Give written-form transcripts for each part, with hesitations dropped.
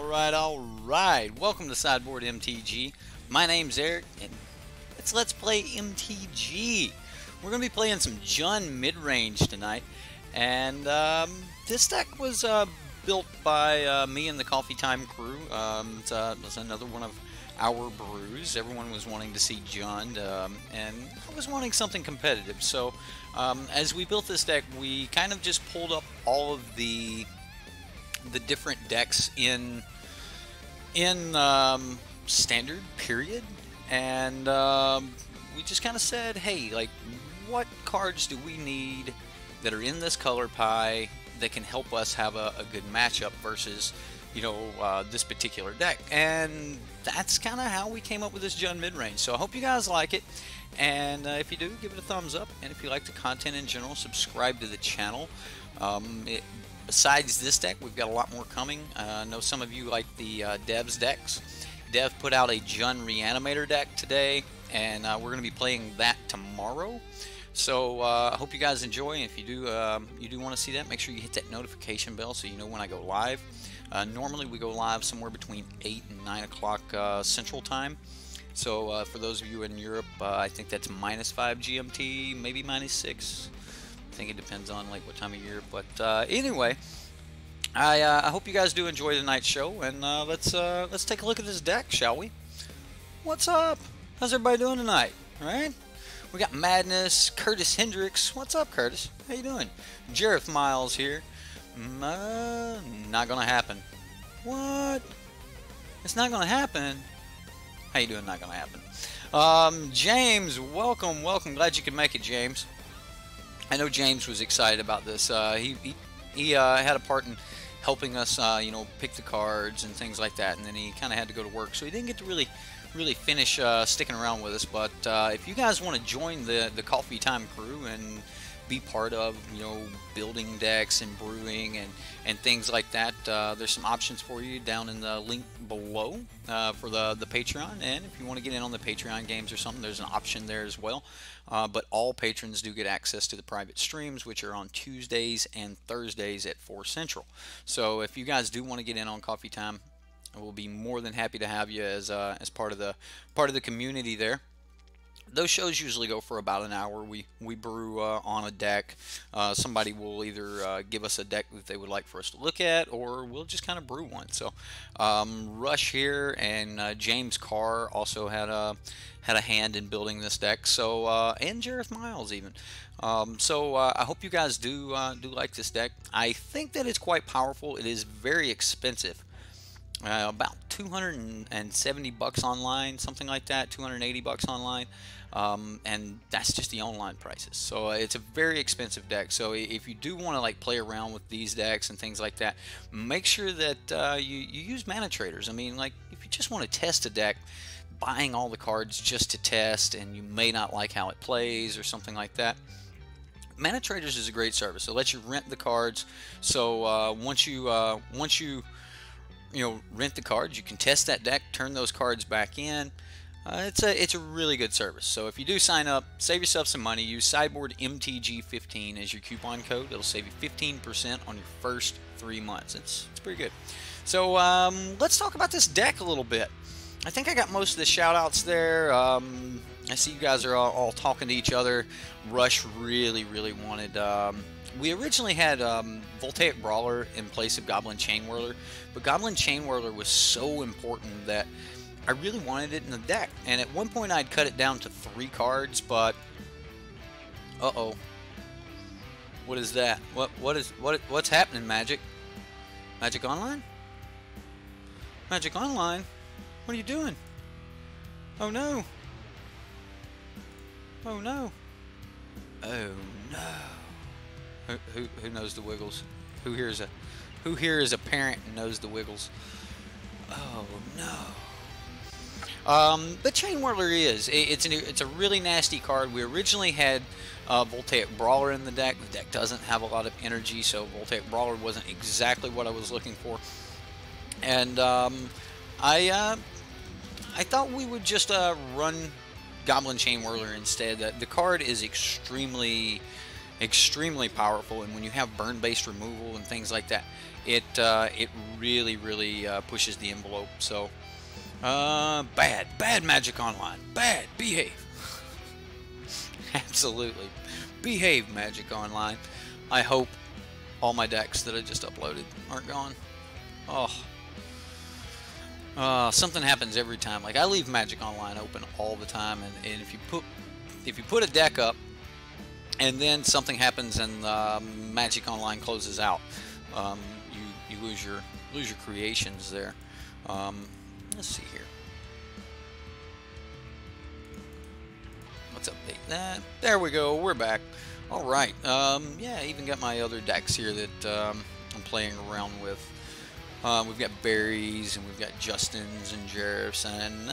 Alright. Welcome to SideboardMTG. My name's Eric, and let's play MTG. We're going to be playing some Jund Midrange tonight. And this deck was built by me and the Coffee Time crew. It's another one of our brews. Everyone was wanting to see Jund, and I was wanting something competitive. So as we built this deck, we kind of just pulled up all of the different decks in standard period, and we just kind of said, hey, like, what cards do we need that are in this color pie that can help us have a good matchup versus, you know, this particular deck? And that's kind of how we came up with this Jund Midrange. So I hope you guys like it, and if you do, give it a thumbs up, and if you like the content in general, subscribe to the channel. Besides this deck, we've got a lot more coming. I know some of you like the Dev's decks. Dev put out a Jund Reanimator deck today, and we're going to be playing that tomorrow. So I hope you guys enjoy, and if you do want to see that, make sure you hit that notification bell so you know when I go live. Normally we go live somewhere between 8 and 9 o'clock Central Time. So for those of you in Europe, I think that's -5 GMT, maybe -6. I think it depends on like what time of year, but anyway, I hope you guys do enjoy tonight's show, and let's take a look at this deck, shall we? What's up? How's everybody doing tonight? All right, we got Madness, Curtis Hendricks. What's up, Curtis? How you doing? Jareth Miles here. Not gonna happen. What? It's not gonna happen. How you doing? Not gonna happen. James, welcome. Glad you could make it, James. I know James was excited about this. He had a part in helping us, you know, pick the cards and things like that, and then he kind of had to go to work, so he didn't get to really finish sticking around with us. But if you guys want to join the Coffee Time crew and be part of, you know, building decks and brewing and things like that, there's some options for you down in the link below for the Patreon. And if you want to get in on the Patreon games or something, there's an option there as well. But all patrons do get access to the private streams, which are on Tuesdays and Thursdays at 4 Central. So if you guys do want to get in on Coffee Time, we'll be more than happy to have you as part of the community there. Those shows usually go for about an hour. We brew on a deck. Somebody will either give us a deck that they would like for us to look at, or we'll just kind of brew one. So Rush here and James Carr also had a hand in building this deck. So and Jareth Miles even. So I hope you guys do like this deck. I think that it's quite powerful. It is very expensive. About 270 bucks online, something like that, 280 bucks online, and that's just the online prices. So it's a very expensive deck. So if you do want to like play around with these decks and things like that, make sure that you use manatraders. I mean, like, if you just want to test a deck, buying all the cards just to test, and you may not like how it plays or something like that, manatraders is a great service. It lets you rent the cards. So once you rent the cards, you can test that deck, turn those cards back in. It's a really good service. So if you do sign up, save yourself some money. Use SideboardMTG15 as your coupon code. It'll save you 15% on your first 3 months. It's pretty good. So let's talk about this deck a little bit. I think I got most of the shout outs there. I see you guys are all talking to each other. Rush really wanted... we originally had Voltaic Brawler in place of Goblin Chainwhirler, but Goblin Chainwhirler was so important that I really wanted it in the deck. And at one point I'd cut it down to 3 cards, but uh-oh. What is that? What's happening, Magic? Magic Online? Magic Online? What are you doing? Oh no. Oh no. Oh no. Who knows the wiggles? Who here is a parent and knows the wiggles? Oh no. But Chainwhirler it's a really nasty card. We originally had Voltaic Brawler in the deck. The deck doesn't have a lot of energy, so Voltaic Brawler wasn't exactly what I was looking for. And I thought we would just run Goblin Chainwhirler instead. The card is extremely extremely powerful, and when you have burn-based removal and things like that, it really pushes the envelope. So bad Magic Online, bad, behave. Absolutely behave, Magic Online. I hope all my decks that I just uploaded aren't gone. Something happens every time. Like, I leave Magic Online open all the time, and if you put a deck up and then something happens and Magic Online closes out, you lose your creations there. Let's see here. Let's update that. There we go. We're back. All right. Yeah, I even got my other decks here that I'm playing around with. We've got Berries, and we've got Justins and Jareths, and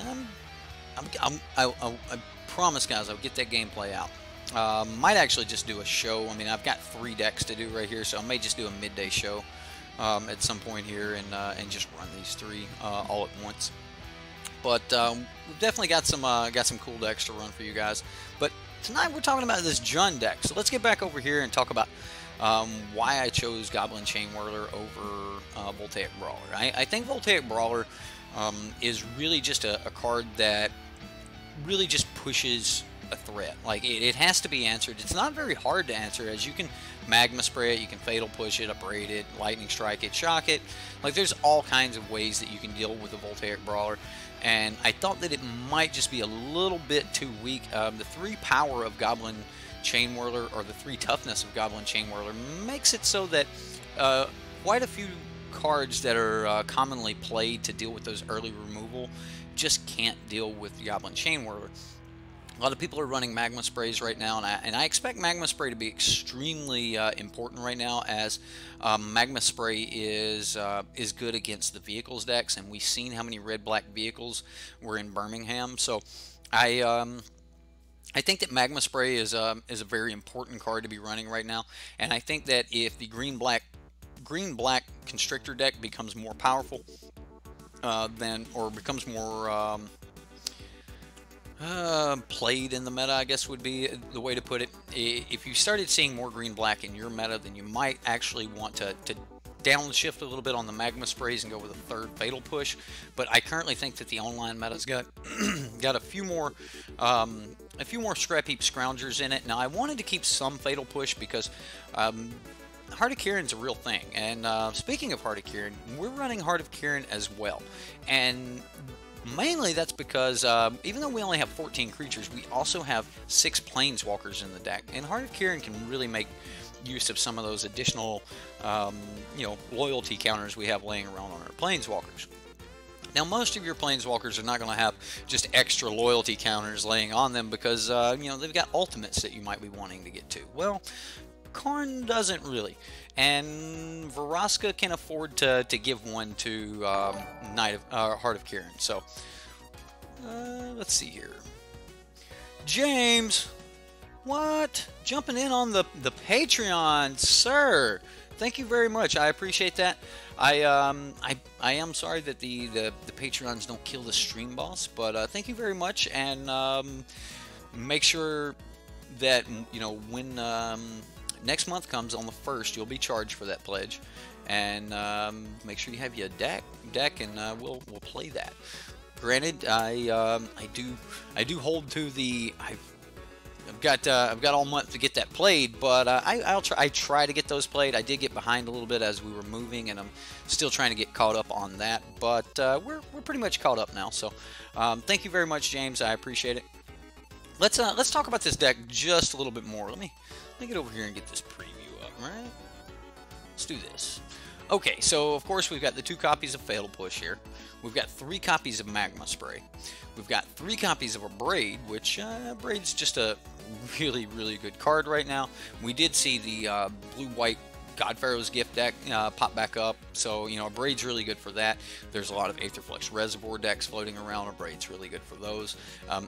I promise, guys, I'll get that gameplay out. Might actually just do a show. I mean, I've got 3 decks to do right here, so I may just do a midday show at some point here and just run these 3 all at once. But we've definitely got some cool decks to run for you guys. But tonight we're talking about this Jund deck. So let's get back over here and talk about why I chose Goblin Chainwhirler over Voltaic Brawler. I think Voltaic Brawler is really just a card that really just pushes a threat. Like, it has to be answered. It's not very hard to answer, as you can Magma Spray it, you can Fatal Push it, Upbraid it, Lightning Strike it, Shock it. Like, there's all kinds of ways that you can deal with a Voltaic Brawler, and I thought that it might just be a little bit too weak. The 3 power of Goblin Chainwhirler, or the 3 toughness of Goblin Chainwhirler, makes it so that quite a few cards that are commonly played to deal with those early removal just can't deal with the Goblin Chainwhirler. A lot of people are running Magma Sprays right now, and I expect Magma Spray to be extremely important right now, as Magma Spray is good against the vehicles decks, and we've seen how many red-black vehicles were in Birmingham. So I think that Magma Spray is a very important card to be running right now, and I think that if the green-black Constrictor deck becomes more powerful, or becomes more played in the meta, I guess would be the way to put it. If you started seeing more green-black in your meta, then you might actually want to downshift a little bit on the Magma Sprays and go with a 3rd Fatal Push. But I currently think that the online meta's got got a few more Scrap Heap Scroungers in it. Now, I wanted to keep some Fatal Push because Heart of Kiran's a real thing. And speaking of Heart of Kiran, we're running Heart of Kiran as well. And mainly that's because even though we only have 14 creatures, we also have 6 Planeswalkers in the deck. And Heart of Kiran can really make use of some of those additional loyalty counters we have laying around on our Planeswalkers. Now, most of your Planeswalkers are not going to have just extra loyalty counters laying on them because they've got ultimates that you might be wanting to get to. Well, Karn doesn't really, and Vraska can afford to give one to Heart of Kiran. So let's see here. James, what? Jumping in on the Patreon, sir. Thank you very much. I appreciate that. I am sorry that the Patreons don't kill the stream boss, but thank you very much, and make sure that when next month comes on the 1st, you'll be charged for that pledge, and make sure you have your deck, and we'll play that. Granted, I do hold to the I've got all month to get that played, but I try to get those played. I did get behind a little bit as we were moving, and I'm still trying to get caught up on that. But we're pretty much caught up now. So thank you very much, James. I appreciate it. Let's talk about this deck just a little bit more. Let me get over here and get this preview up. Right? Let's do this. Okay, so of course we've got the 2 copies of Fatal Push here. We've got 3 copies of Magma Spray. We've got 3 copies of Upbraid, which Upbraid's just a really, really good card right now. We did see the blue-white God Pharaoh's Gift deck pop back up, so Upbraid's really good for that. There's a lot of Aetherflux Reservoir decks floating around. Upbraid's really good for those.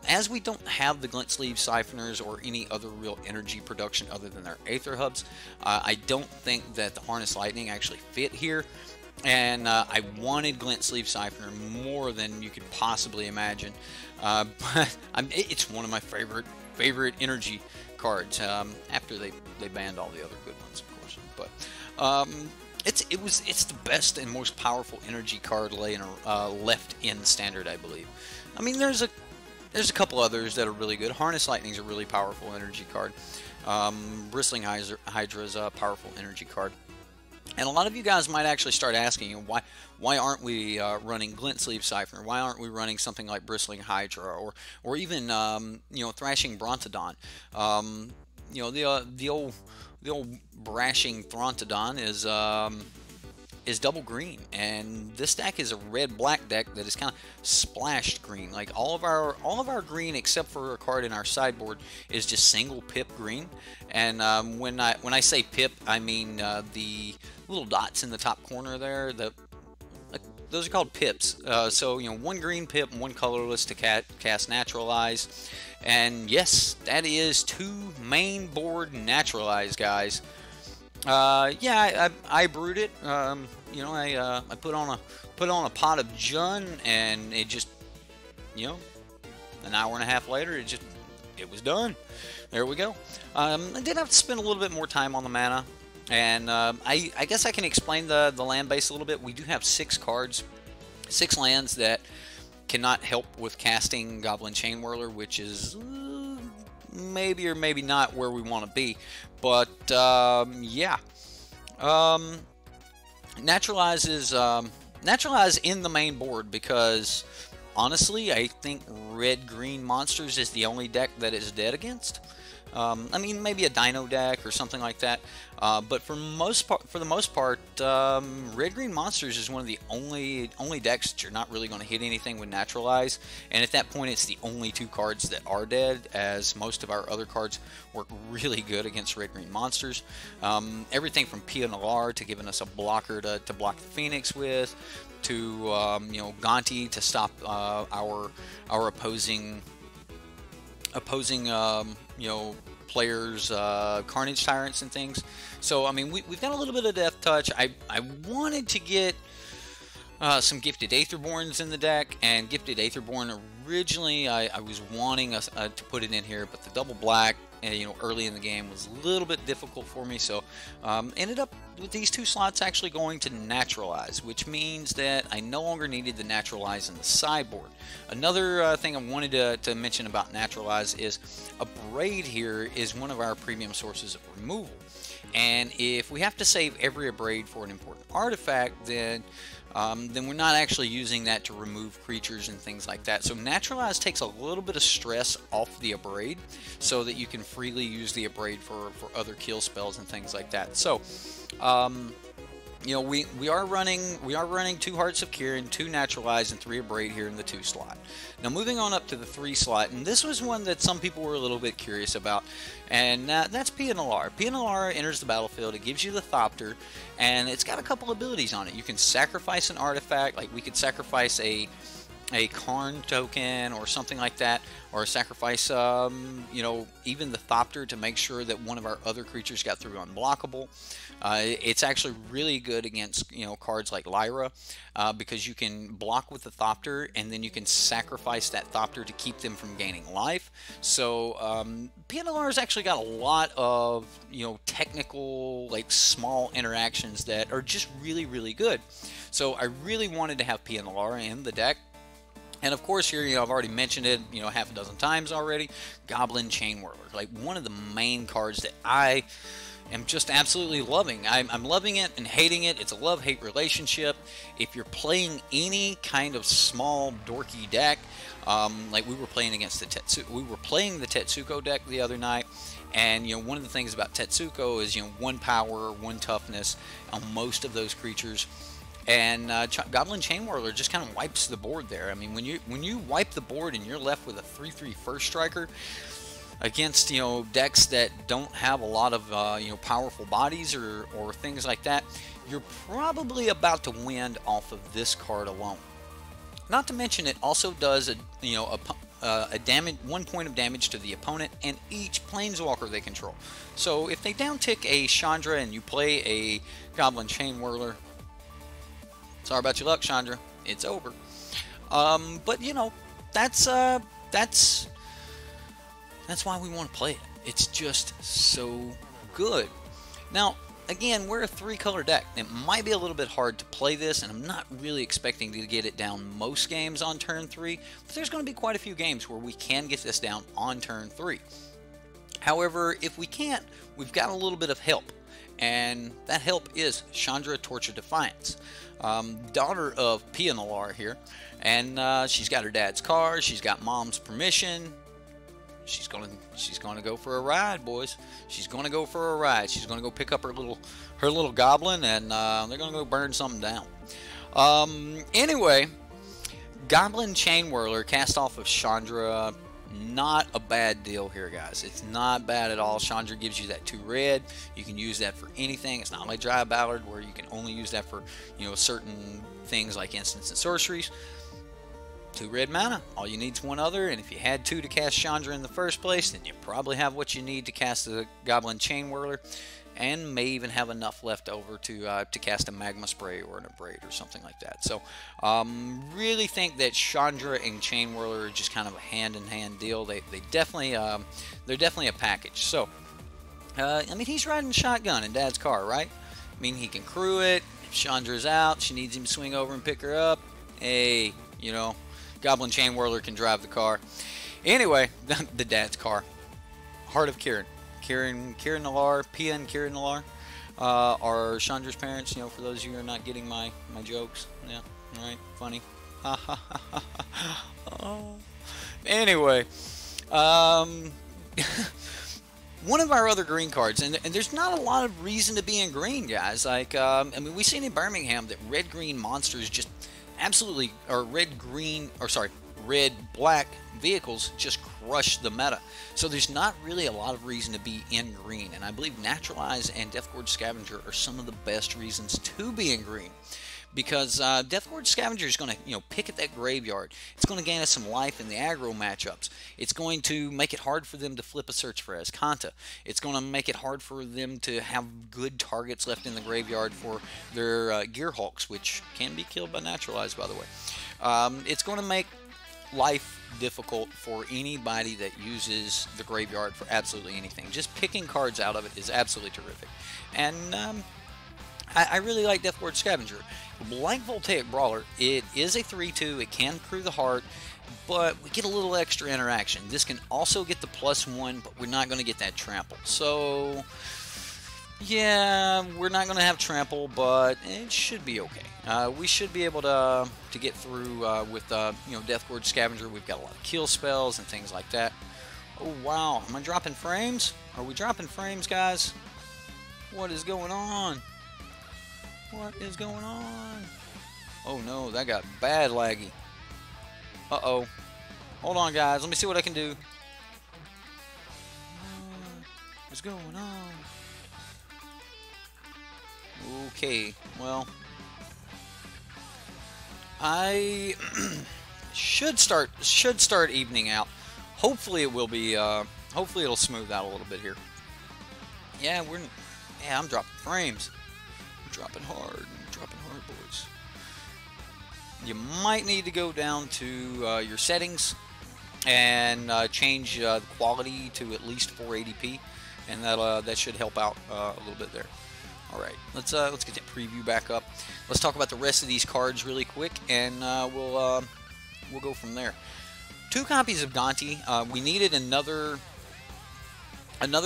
As we don't have the Glint Sleeve Siphoners or any other real energy production other than their Aether Hubs, I don't think that the Harness Lightning actually fit here. And I wanted Glint Sleeve Siphoner more than you could possibly imagine, but it's one of my favorite energy cards after they banned all the other good ones, of course. But it's the best and most powerful energy card left in Standard, I believe. I mean, there's a couple others that are really good. Harness Lightning's a really powerful energy card. Bristling Hydra is a powerful energy card. And a lot of you guys might actually start asking, you know, why aren't we running Glint Sleeve Siphon? Why aren't we running something like Bristling Hydra or even you know, Thrashing Brontodon? You know, the old brashing Brontodon is double green, and this deck is a red-black deck that is kind of splashed green. Like all of our green, except for a card in our sideboard, is just single pip green. And when I say pip, I mean the little dots in the top corner there. Those are called pips. So you know, one green pip and one colorless to cast Naturalize. And yes, that is 2 main board Naturalize, guys. Yeah, I brewed it. You know, I put on a pot of Jund, and it just, you know, an hour and a half later, it was done. There we go. I did have to spend a little bit more time on the mana, and I guess I can explain the land base a little bit. We do have 6 cards, 6 lands that cannot help with casting Goblin Chainwhirler, which is maybe or maybe not where we want to be. But yeah, Naturalize in the main board, because honestly, I think red-green monsters is the only deck that is dead against. I mean, maybe a Dino deck or something like that, but for the most part, red-green monsters is one of the only decks that you're not really going to hit anything with Naturalize. And at that point, it's the only 2 cards that are dead, as most of our other cards work really good against red-green monsters. Everything from Pia Nalar to giving us a blocker to block the Phoenix with, to you know, Gonti to stop our opposing you know, players, Carnage Tyrants and things. So I mean, we've got a little bit of Death Touch. I wanted to get some Gifted Aetherborns in the deck, and Gifted Aetherborn originally I was wanting to put it in here, but the double black, you know, early in the game was a little bit difficult for me, so ended up with these 2 slots actually going to Naturalize, which means that I no longer needed the Naturalize in the sideboard. Another thing I wanted to mention about Naturalize is a Abrade here is one of our premium sources of removal, and if we have to save every Abrade for an important artifact, then we're not actually using that to remove creatures and things like that. So Naturalize takes a little bit of stress off the Abrade, so that you can freely use the Abrade for other kill spells and things like that. So you know, we are running 2 Hearts of Kieran, 2 Naturalize, and 3 Abrade here in the 2 slot. Now moving on up to the 3 slot, and this was one that some people were a little bit curious about, and that's Pia Nalar. Pia Nalar enters the battlefield. It gives you the Thopter, and it's got a couple abilities on it. You can sacrifice an artifact, like we could sacrifice a Karn token or something like that, or sacrifice you know, even the Thopter to make sure that one of our other creatures got through unblockable. It's actually really good against, you know, cards like Lyra, because you can block with the Thopter, and then you can sacrifice that Thopter to keep them from gaining life. So Pia Nalar's actually got a lot of, you know, technical, like, small interactions that are just really, really good. So I really wanted to have Pia Nalar in the deck. And of course here, you know, I've already mentioned it, you know, half a dozen times already, Goblin Chainwhirler, like one of the main cards that I am just absolutely loving. I'm loving it and hating it. It's a love-hate relationship. If you're playing any kind of small dorky deck, like we were playing against the Tetsuko deck the other night, and you know, one of the things about Tetsuko is, you know, 1 power, 1 toughness on most of those creatures. And Goblin Chainwhirler just kind of wipes the board there. I mean, when you wipe the board and you're left with a 3/3 first striker against, you know, decks that don't have a lot of you know, powerful bodies or things like that, you're probably about to win off of this card alone. Not to mention, it also does a 1 point of damage to the opponent and each planeswalker they control. So if they down tick a Chandra and you play a Goblin Chainwhirler, sorry about your luck, Chandra. It's over. But you know, that's why we want to play it. It's just so good. Now, again, we're a 3-color deck. It might be a little bit hard to play this, and I'm not really expecting to get it down most games on turn 3, but there's going to be quite a few games where we can get this down on turn 3. However, if we can't, we've got a little bit of help, and that help is Chandra, Torch of Defiance, daughter of Pianalar here, and she's got her dad's car, she's got mom's permission. She's gonna go for a ride, boys. She's gonna go for a ride. She's gonna go pick up her little goblin, and they're gonna go burn something down. Anyway, Goblin Chainwhirler cast off of Chandra. Not a bad deal here, guys. It's not bad at all. Chandra gives you that 2 red. You can use that for anything. It's not like Dry Ballard where you can only use that for, you know, certain things like instants and sorceries. 2 red mana. All you need is 1 other, and if you had 2 to cast Chandra in the first place, then you probably have what you need to cast the Goblin Chainwhirler, and may even have enough left over to cast a Magma Spray or an Abrade or something like that. So, really think that Chandra and Chainwhirler are just kind of a hand-in-hand deal. They're definitely a package. So, I mean, he's riding shotgun in Dad's car, right? I mean, he can crew it. If Chandra's out, she needs him to swing over and pick her up. Hey, you know, Goblin Chainwhirler can drive the car. Anyway, the dad's car. Heart of Kieran. Kieran Nallar, Pia and Kieran Nallar are Chandra's parents, you know, for those of you who are not getting my jokes. Yeah, alright, funny. Oh. Anyway, one of our other green cards, and there's not a lot of reason to be in green, guys. Like, I mean, we've seen in Birmingham that red-green monsters just absolutely, or red-black vehicles just crush the meta. So there's not really a lot of reason to be in green, and I believe Naturalize and Deathgorge Scavenger are some of the best reasons to be in green. Because Deathgorge Scavenger is going to, you know, pick at that graveyard. It's going to gain us some life in the aggro matchups. It's going to make it hard for them to flip a search for Azcanta. It's going to make it hard for them to have good targets left in the graveyard for their Gearhulks, which can be killed by Naturalize, by the way. It's going to make life difficult for anybody that uses the graveyard for absolutely anything. Just picking cards out of it is absolutely terrific. And I really like Deathgorge Scavenger. Like Voltaic Brawler, it is a 3/2, it can crew the heart, but we get a little extra interaction. This can also get the +1, but we're not going to get that trample. So, yeah, we're not going to have trample, but it should be okay. We should be able to get through with you know, Deathgorge Scavenger. We've got a lot of kill spells and things like that. Oh, wow. Am I dropping frames? Are we dropping frames, guys? What is going on? What is going on? Oh no, that got bad laggy. Uh-oh. Hold on, guys. Let me see what I can do. What's going on? Okay, well, I should start evening out. Hopefully it will be. Hopefully it'll smooth out a little bit here. Yeah, I'm dropping frames. Dropping hard, boys. You might need to go down to your settings and change the quality to at least 480p, and that should help out a little bit there. All right, let's get that preview back up. Let's talk about the rest of these cards really quick, and we'll go from there. 2 copies of Gonti. We needed another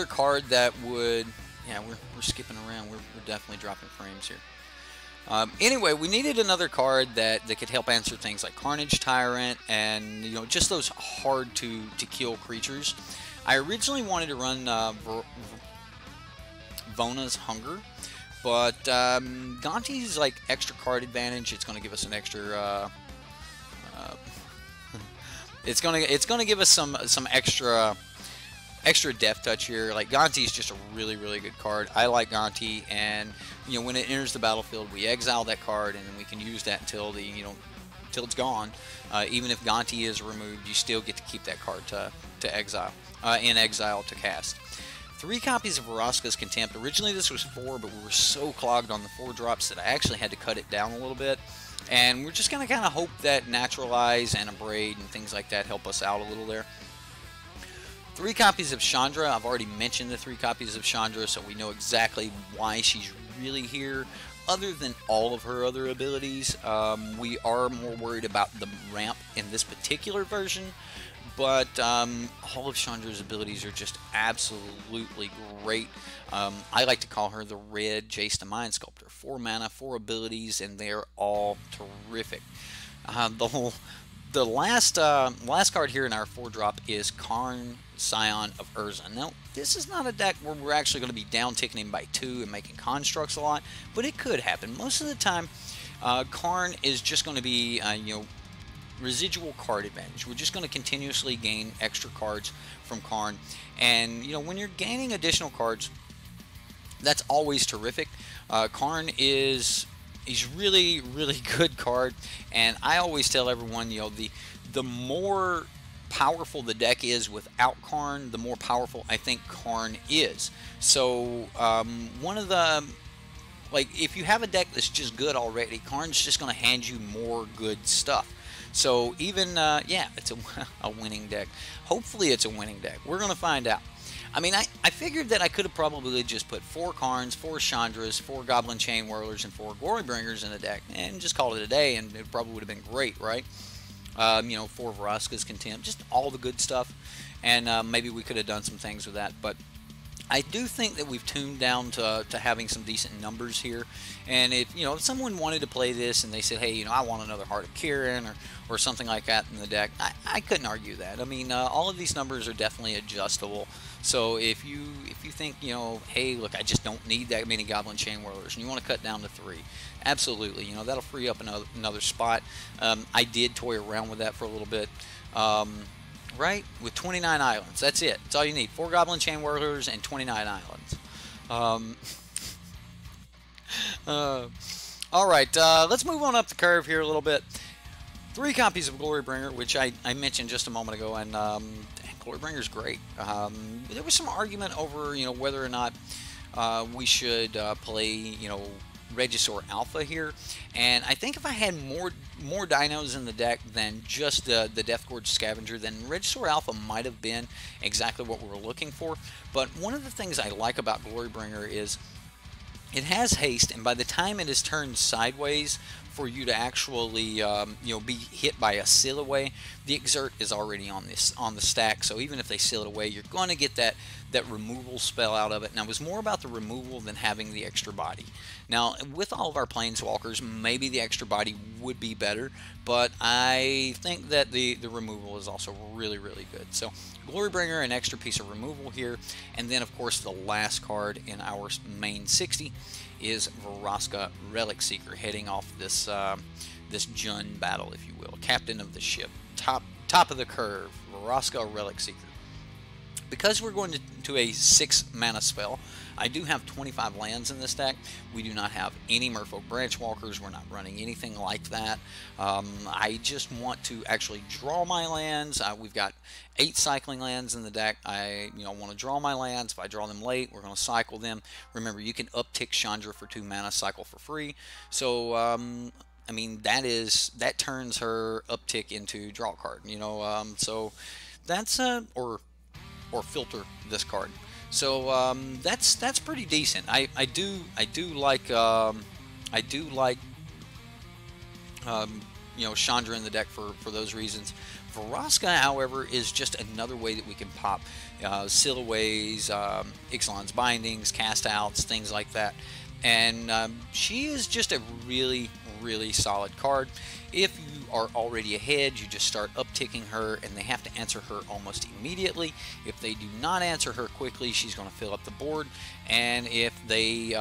card that would. Yeah, we're skipping around. We're definitely dropping frames here. Anyway, we needed another card that could help answer things like Carnage Tyrant and, you know, just those hard to kill creatures. I originally wanted to run Vona's Hunger, but Gonti's like extra card advantage. It's going to give us an extra. It's going to give us some extra depth touch here. Like, Gonti is just a really good card. I like Gonti, and you know, when it enters the battlefield, we exile that card, and then we can use that till it's gone. Even if Gonti is removed, you still get to keep that card to exile in exile to cast. 3 copies of Vraska's Contempt. Originally this was 4, but we were so clogged on the 4 drops that I actually had to cut it down a little bit. And we're just gonna kind of hope that Naturalize and Abrade and things like that help us out a little there. 3 copies of Chandra. I've already mentioned the 3 copies of Chandra, so we know exactly why she's really here. Other than all of her other abilities, we are more worried about the ramp in this particular version, but all of Chandra's abilities are just absolutely great. I like to call her the red Jace the Mind Sculptor. 4 mana, 4 abilities, and they're all terrific. The last card here in our 4-drop is Karn, Scion of Urza. Now, this is not a deck where we're actually going to be down ticking him by 2 and making constructs a lot, but it could happen. Most of the time, Karn is just going to be, residual card advantage. We're just going to continuously gain extra cards from Karn, and when you're gaining additional cards, that's always terrific. Karn is really good card, and I always tell everyone, the more powerful the deck is without Karn, the more powerful I think Karn is. So one of the, if you have a deck that's just good already, Karn's just going to hand you more good stuff. So even yeah, it's a winning deck. Hopefully it's a winning deck. We're going to find out. I mean, I figured that I could have probably just put 4 Karns, 4 Chandras, 4 Goblin Chainwhirlers, and 4 Glorybringers in the deck, and just call it a day, and it probably would have been great, right? 4 Vraska's Contempt, just all the good stuff, and maybe we could have done some things with that, but I do think that we've tuned down to having some decent numbers here, and if someone wanted to play this and they said, hey, I want another Heart of Kirin or something like that in the deck, I couldn't argue that. I mean, all of these numbers are definitely adjustable. So if you think, hey, look, I just don't need that many Goblin Chainwhirlers, and you want to cut down to 3, absolutely, that'll free up another spot. I did toy around with that for a little bit. Right? With 29 islands. That's it. That's all you need. 4 Goblin Chainwhirlers and 29 islands. Alright, let's move on up the curve here a little bit. 3 copies of Glorybringer, which I mentioned just a moment ago, and Glorybringer's great. There was some argument over, whether or not we should play, Regisaur Alpha here, and I think if I had more dinos in the deck than just the Deathgorge Scavenger, then Regisaur Alpha might have been exactly what we were looking for. But one of the things I like about Glorybringer is it has haste, and by the time it is turned sideways for you to actually be hit by a seal away, the Exert is already on the stack. So even if they seal it away, you're going to get that removal spell out of it. Now, it was more about the removal than having the extra body. Now, with all of our Planeswalkers, maybe the extra body would be better, but I think that the removal is also really good. So Glorybringer, an extra piece of removal here, and then of course the last card in our main 60 is Vraska Relic Seeker, heading off this this Jund battle, if you will. Captain of the ship, top of the curve, Vraska Relic Seeker. Because we're going to a 6 mana spell, I do have 25 lands in this deck. We do not have any Merfolk Branchwalkers. We're not running anything like that. I just want to actually draw my lands. We've got 8 cycling lands in the deck. I want to draw my lands. If I draw them late, we're going to cycle them. Remember, you can uptick Chandra for 2 mana, cycle for free. So I mean, that turns her uptick into draw card. So that's or filter this card. So that's pretty decent. I do like Chandra in the deck for those reasons. Vraska, however, is just another way that we can pop Sillaways, Ixalan's Bindings, cast outs, things like that. And she is just a really solid card. If you are already ahead, you just start upticking her, and they have to answer her almost immediately. If they do not answer her quickly, she's going to fill up the board. And if they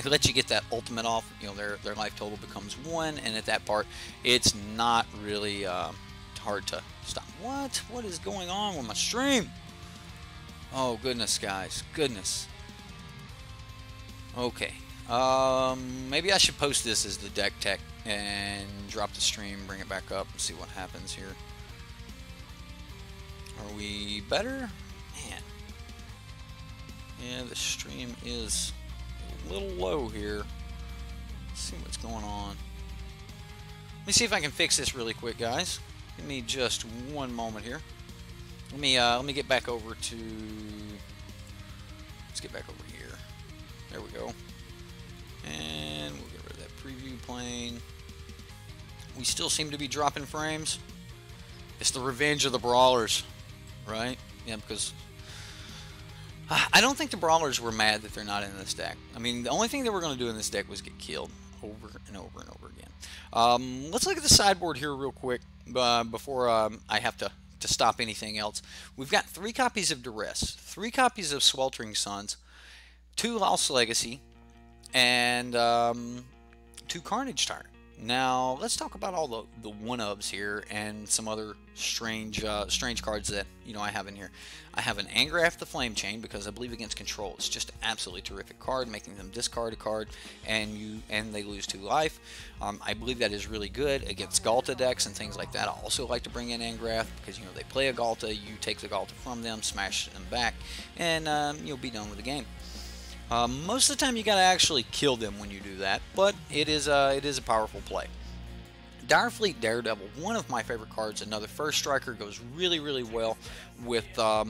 let you get that ultimate off, their life total becomes 1, and at that part, it's not really hard to stop. What is going on with my stream? Oh goodness, guys, goodness. Okay. Maybe I should post this as the deck tech and drop the stream, bring it back up, and see what happens here. Are we better? Man. Yeah, the stream is a little low here. Let's see what's going on. Let me see if I can fix this really quick, guys. Give me just one moment here. Let me get back over to. Let's get back over here. There we go. And we'll get rid of that preview plane. We still seem to be dropping frames. It's the revenge of the brawlers, right? Yeah, because I don't think the brawlers were mad that they're not in this deck. I mean, the only thing they were going to do in this deck was get killed over and over and over again. Let's look at the sideboard here real quick before I have to stop anything else. We've got 3 copies of Duress, 3 copies of Sweltering Suns, 2 Lost Legacy, and 2 Carnage Tyrant. Now let's talk about all the one-ofs here and some other strange cards that I have in here. I have an Angrath the Flame Chain because I believe against control it's just an absolutely terrific card, making them discard a card and they lose 2 life. I believe that is really good against Galta decks and things like that. I also like to bring in Angrath because they play a Galta, you take the Galta from them, smash them back, and you'll be done with the game. Most of the time you gotta actually kill them when you do that, but it is a powerful play. Direfleet Daredevil, one of my favorite cards, another first striker, goes really well with our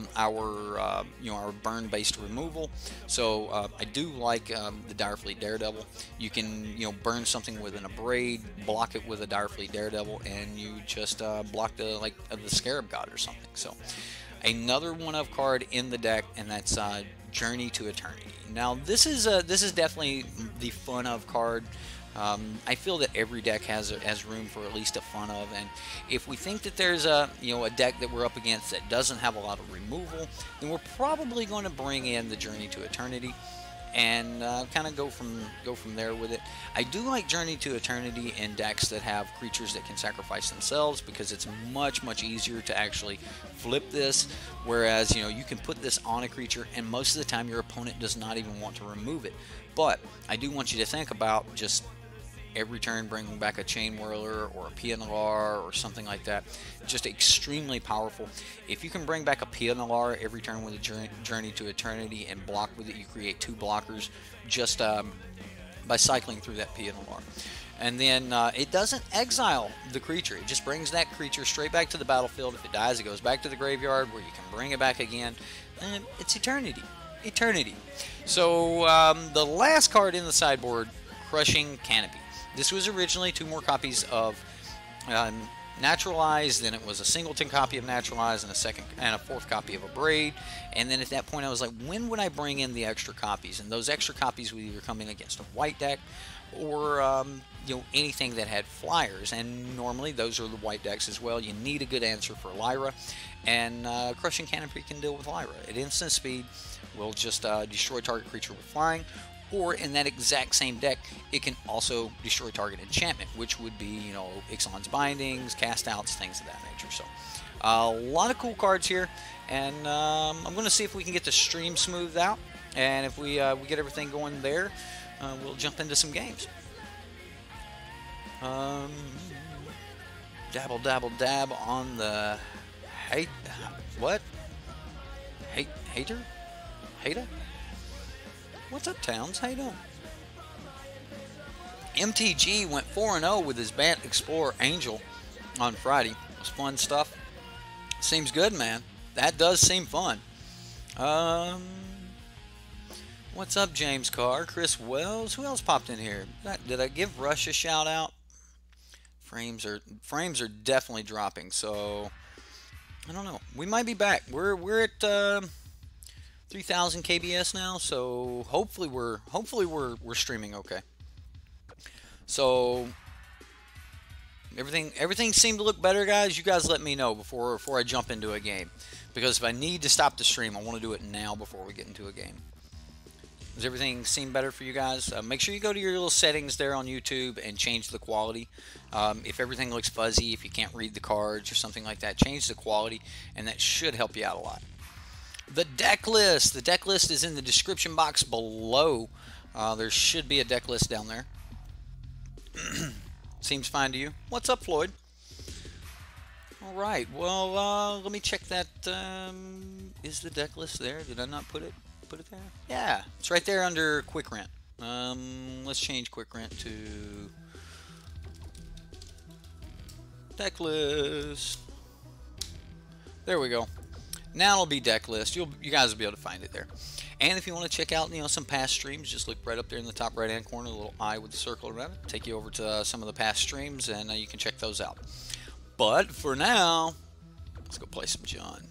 burn-based removal. So I do like the Direfleet Daredevil. You can burn something with an Abrade, block it with a Direfleet Daredevil, and you just block the Scarab God or something. So another one-of card in the deck, and that's Journey to Eternity. Now this is definitely the fun of card. I feel that every deck has room for at least a fun of, and if we think that there's a deck that we're up against that doesn't have a lot of removal, then we're probably going to bring in the Journey to Eternity and kind of go from there with it. I do like Journey to Eternity in decks that have creatures that can sacrifice themselves because it's much easier to actually flip this, whereas you can put this on a creature and most of the time your opponent does not even want to remove it. But I do want you to think about just every turn bringing back a chainwhirler or a PNLR or something like that. Just extremely powerful. If you can bring back a PNLR every turn with a Journey to Eternity and block with it, you create 2 blockers just by cycling through that PNLR. And then it doesn't exile the creature. It just brings that creature straight back to the battlefield. If it dies, it goes back to the graveyard where you can bring it back again. And it's Eternity. So the last card in the sideboard, Crushing Canopy. This was originally 2 more copies of Naturalized, then it was a singleton copy of Naturalized and a 4th copy of Abrade. And then at that point I was like, when would I bring in the extra copies? And those extra copies would either come in against a white deck or anything that had flyers, and normally those are the white decks as well. You need a good answer for Lyra, and Crushing Canopy can deal with Lyra. At instant speed will just destroy target creature with flying, or in that exact same deck it can also destroy target enchantment, which would be Ixalan's Bindings, cast outs, things of that nature. So a lot of cool cards here, and I'm going to see if we can get the stream smoothed out, and if we get everything going there, we'll jump into some games. Dab on the hater? What's up, Towns? How you doing? MTG went 4-0 with his Bant Explorer Angel on Friday. It was fun stuff. Seems good, man. That does seem fun. What's up, James Carr? Chris Wells? Who else popped in here? Did I give Rush a shout out? Frames are definitely dropping, so I don't know. We might be back. We're at 3,000 KBS now, so hopefully we're streaming okay. So everything seemed to look better, guys. You guys let me know before I jump into a game, because if I need to stop the stream, I want to do it now before we get into a game. Does everything seem better for you guys? Make sure you go to your little settings there on YouTube and change the quality. If everything looks fuzzy, if you can't read the cards or something like that, change the quality, and that should help you out a lot. The deck list. The deck list is in the description box below. There should be a deck list down there. Seems fine to you. What's up, Floyd? All right. Well, let me check that. Is the deck list there? Did I not put it there? Yeah, it's right there under Quick Rent. Let's change Quick Rent to Deck list. There we go. Now it'll be deck list. You guys will be able to find it there. And if you want to check out, some past streams, just look right up there in the top right-hand corner, the little eye with the circle around it. Take you over to some of the past streams, and you can check those out. But for now, let's go play some Jund.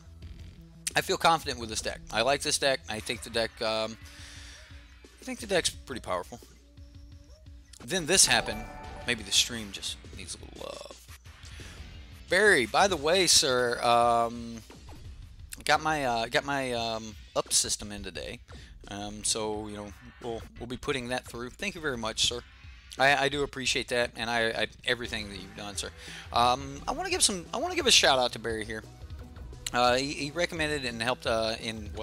I feel confident with this deck. I like this deck. I think the deck's pretty powerful. Then this happened. Maybe the stream just needs a little love. Barry, by the way, sir, got my up system in today, so we'll be putting that through. Thank you very much, sir. I do appreciate that, and I everything that you've done, sir. I want to give a shout out to Barry here. He recommended and helped and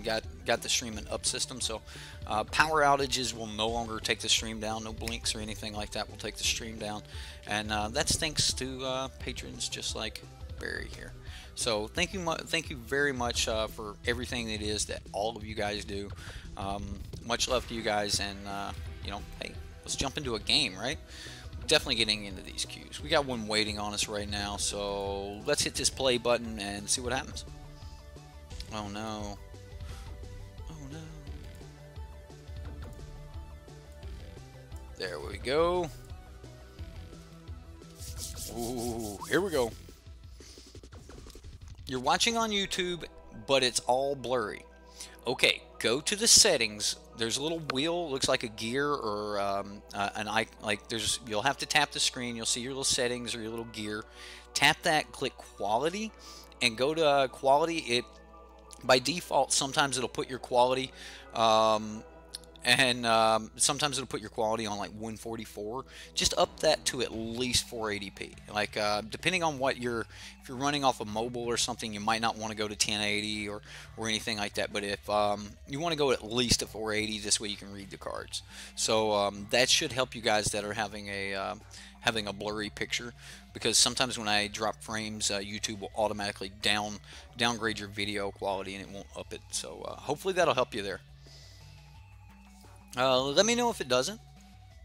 got the stream and up system. So power outages will no longer take the stream down. No blinks or anything like that will take the stream down, and that's thanks to patrons just like Barry here. So thank you very much for everything it is that all of you guys do. Much love to you guys, and hey, let's jump into a game, right? Definitely getting into these queues. We got one waiting on us right now, so let's hit this play button and see what happens. Oh no. Oh no. There we go. Ooh, here we go. You're watching on YouTube, but it's all blurry. Okay, go to the settings. There's a little wheel, looks like a gear or an icon. Like you'll have to tap the screen. You'll see your little settings or your little gear. Tap that, click quality, and go to quality. It by default sometimes it'll put your quality, sometimes it'll put your quality on like 144. Just up that to at least 480p. Like depending on what if you're running off a mobile or something, you might not want to go to 1080 or anything like that. But if you want to go at least to 480, this way you can read the cards. So that should help you guys that are having a blurry picture, because sometimes when I drop frames, YouTube will automatically downgrade your video quality and it won't up it. So hopefully that'll help you there. Let me know if it doesn't.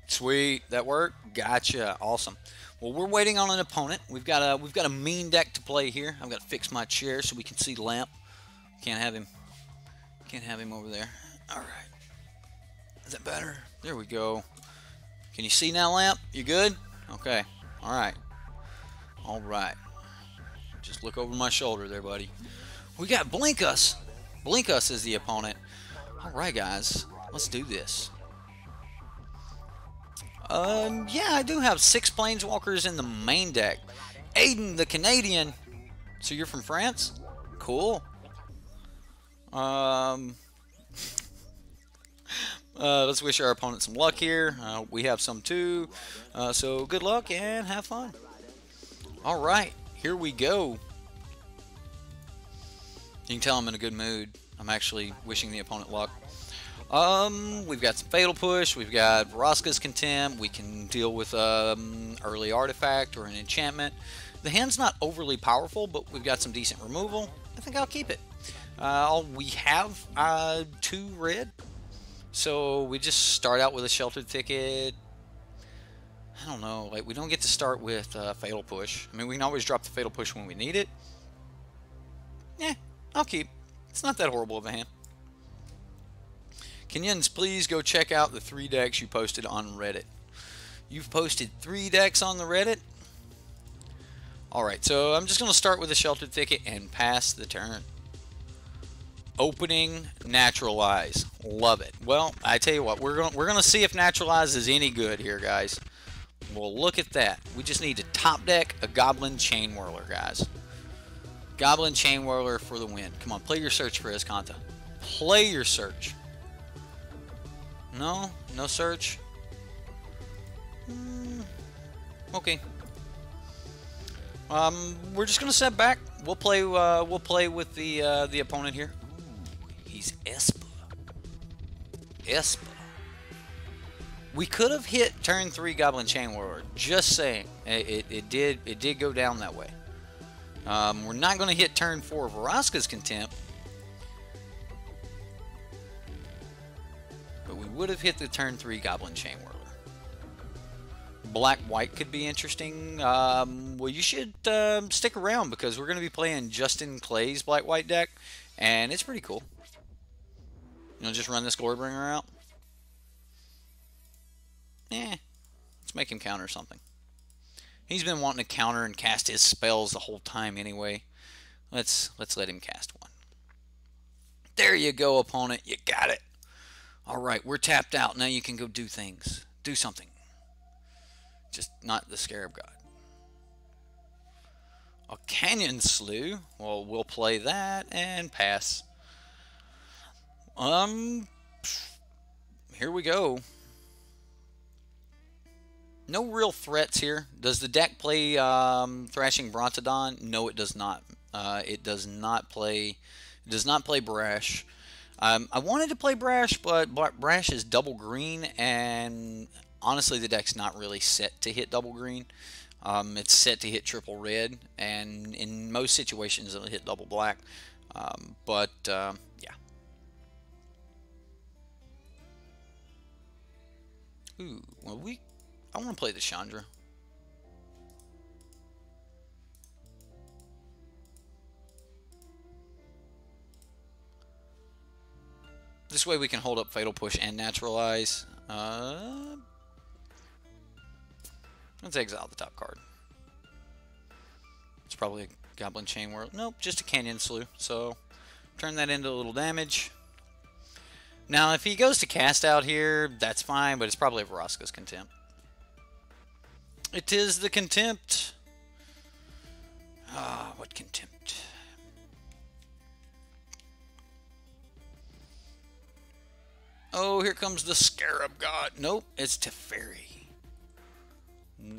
Sweet, that worked. Gotcha. Awesome. Well, we're waiting on an opponent. We've got a mean deck to play here. I've got to fix my chair so we can see Lamp. Can't have him over there. All right. Is that better? There we go. Can you see now, Lamp? You good? Okay. All right. All right. Just look over my shoulder there, buddy. We got Blink Us. Blink Us is the opponent. All right, guys. Let's do this. Yeah, I do have 6 Planeswalkers in the main deck. Aiden, the Canadian. So you're from France? Cool. Let's wish our opponent some luck here. We have some too. So good luck and have fun. All right, here we go. You can tell I'm in a good mood. I'm actually wishing the opponent luck. We've got some Fatal Push, we've got Vraska's Contempt, we can deal with early artifact or an enchantment. The hand's not overly powerful, but we've got some decent removal. I think I'll keep it. We have 2 red, so we just start out with a Sheltered Thicket. I don't know, like we don't get to start with Fatal Push. I mean, we can always drop the Fatal Push when we need it. Yeah, I'll keep. It's not that horrible of a hand. Kenyans, please go check out the 3 decks you posted on Reddit. You've posted 3 decks on the Reddit? Alright, so I'm just going to start with a Sheltered Thicket and pass the turn. Opening Naturalize. Love it. Well, I tell you what, we're going to see if Naturalize is any good here, guys. Well, look at that. We just need to top deck a Goblin Chainwhirler, guys. Goblin Chainwhirler for the win. Come on, play your search for Escanta. Play your search. No? No search? Okay. We're just gonna step back. We'll play with the opponent here. Ooh, he's Esper. Esper. We could have hit turn 3 Goblin Chainwhirler. Just saying. It did go down that way. We're not gonna hit turn 4 Vraska's Contempt. But we would have hit the turn 3 Goblin Chainwhirler. black-white could be interesting. Well, you should stick around because we're going to be playing Justin Clay's black-white deck, and it's pretty cool. You know, just run this Glorybringer out. Let's make him counter something. He's been wanting to counter and cast his spells the whole time anyway. Let's let him cast one. There you go, opponent. You got it. All right, we're tapped out. Now you can go do things. Do something. Just not the Scarab God. A Canyon Slew. Well, we'll play that and pass. Here we go. No real threats here. Does the deck play Thrashing Brontodon? No, it does not. It does not play. It does not play Brash. I wanted to play Brash, but Brash is double green, and honestly, the deck's not really set to hit double green. It's set to hit triple red, and in most situations, it'll hit double black. Yeah. Ooh, well, I want to play the Chandra. This way we can hold up Fatal Push and Naturalize. Let's exile the top card. It's probably a Goblin Chainwhirler. Nope, just a Canyon Slew. So turn that into a little damage. Now, if he goes to cast out here, that's fine, but it's probably a Vraska's Contempt. It is the Contempt. Ah, what Contempt? Oh, here comes the Scarab God. Nope, it's Teferi.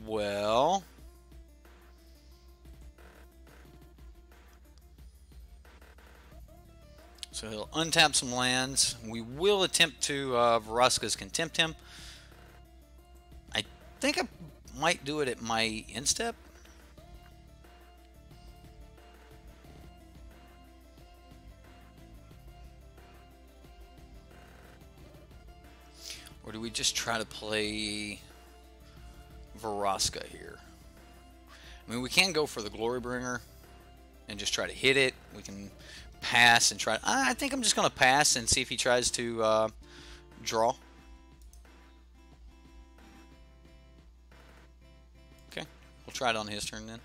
Well, so he'll untap some lands. We will attempt to Vraska's Contempt him. I think I might do it at my instep. Or do we just try to play Vraska here? I mean, we can go for the Glorybringer and just try to hit it. We can pass and try. I think I'm just going to pass and see if he tries to draw. Okay, we'll try it on his turn then.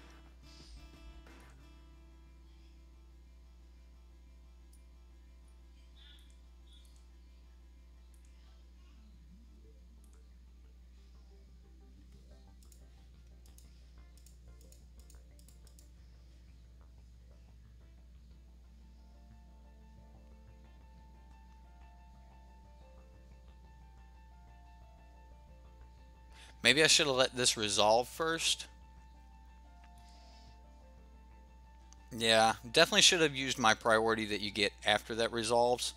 Maybe I should have let this resolve first. Yeah, definitely should have used my priority that you get after that resolves.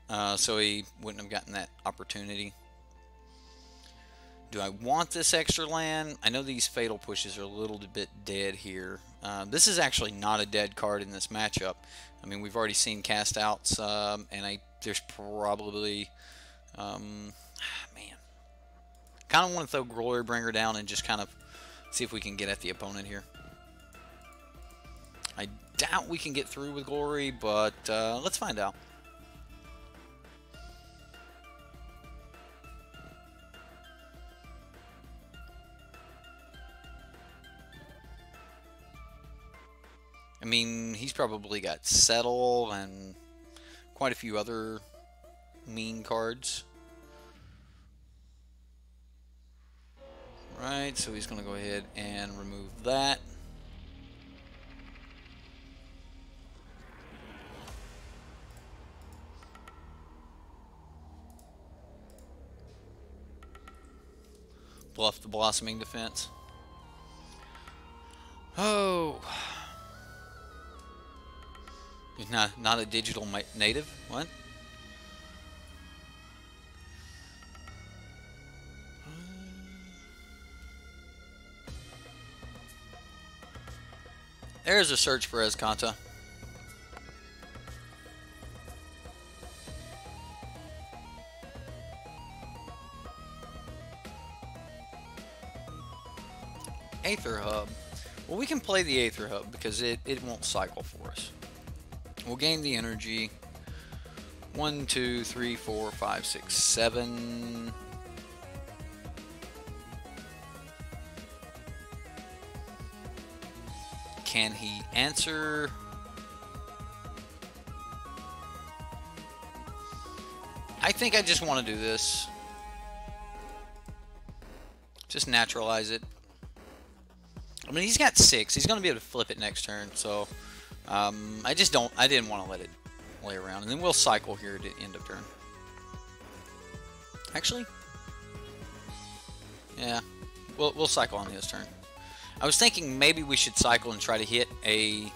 So he wouldn't have gotten that opportunity. Do I want this extra land? I know these Fatal Pushes are a little bit dead here. This is actually not a dead card in this matchup. I mean, we've already seen cast outs, and there's probably... man. Kind of want to throw Glorybringer down and just kind of see if we can get at the opponent here. I doubt we can get through with Glory, but let's find out. I mean, he's probably got Settle and quite a few other mean cards. Right, so he's going to go ahead and remove that. Bluff the Blossoming Defense. Oh. He's not a digital native? What? There's a search for Escanta. Aether Hub. Well, we can play the Aether Hub because it won't cycle for us. We'll gain the energy. 1, 2, 3, 4, 5, 6, 7. Can he answer? I think I just want to do this. Just naturalize it. I mean, he's got 6. He's going to be able to flip it next turn, so I didn't want to let it lay around. And then we'll cycle here at the end of turn. Actually, yeah, we'll cycle on his turn. I was thinking maybe we should cycle and try to hit a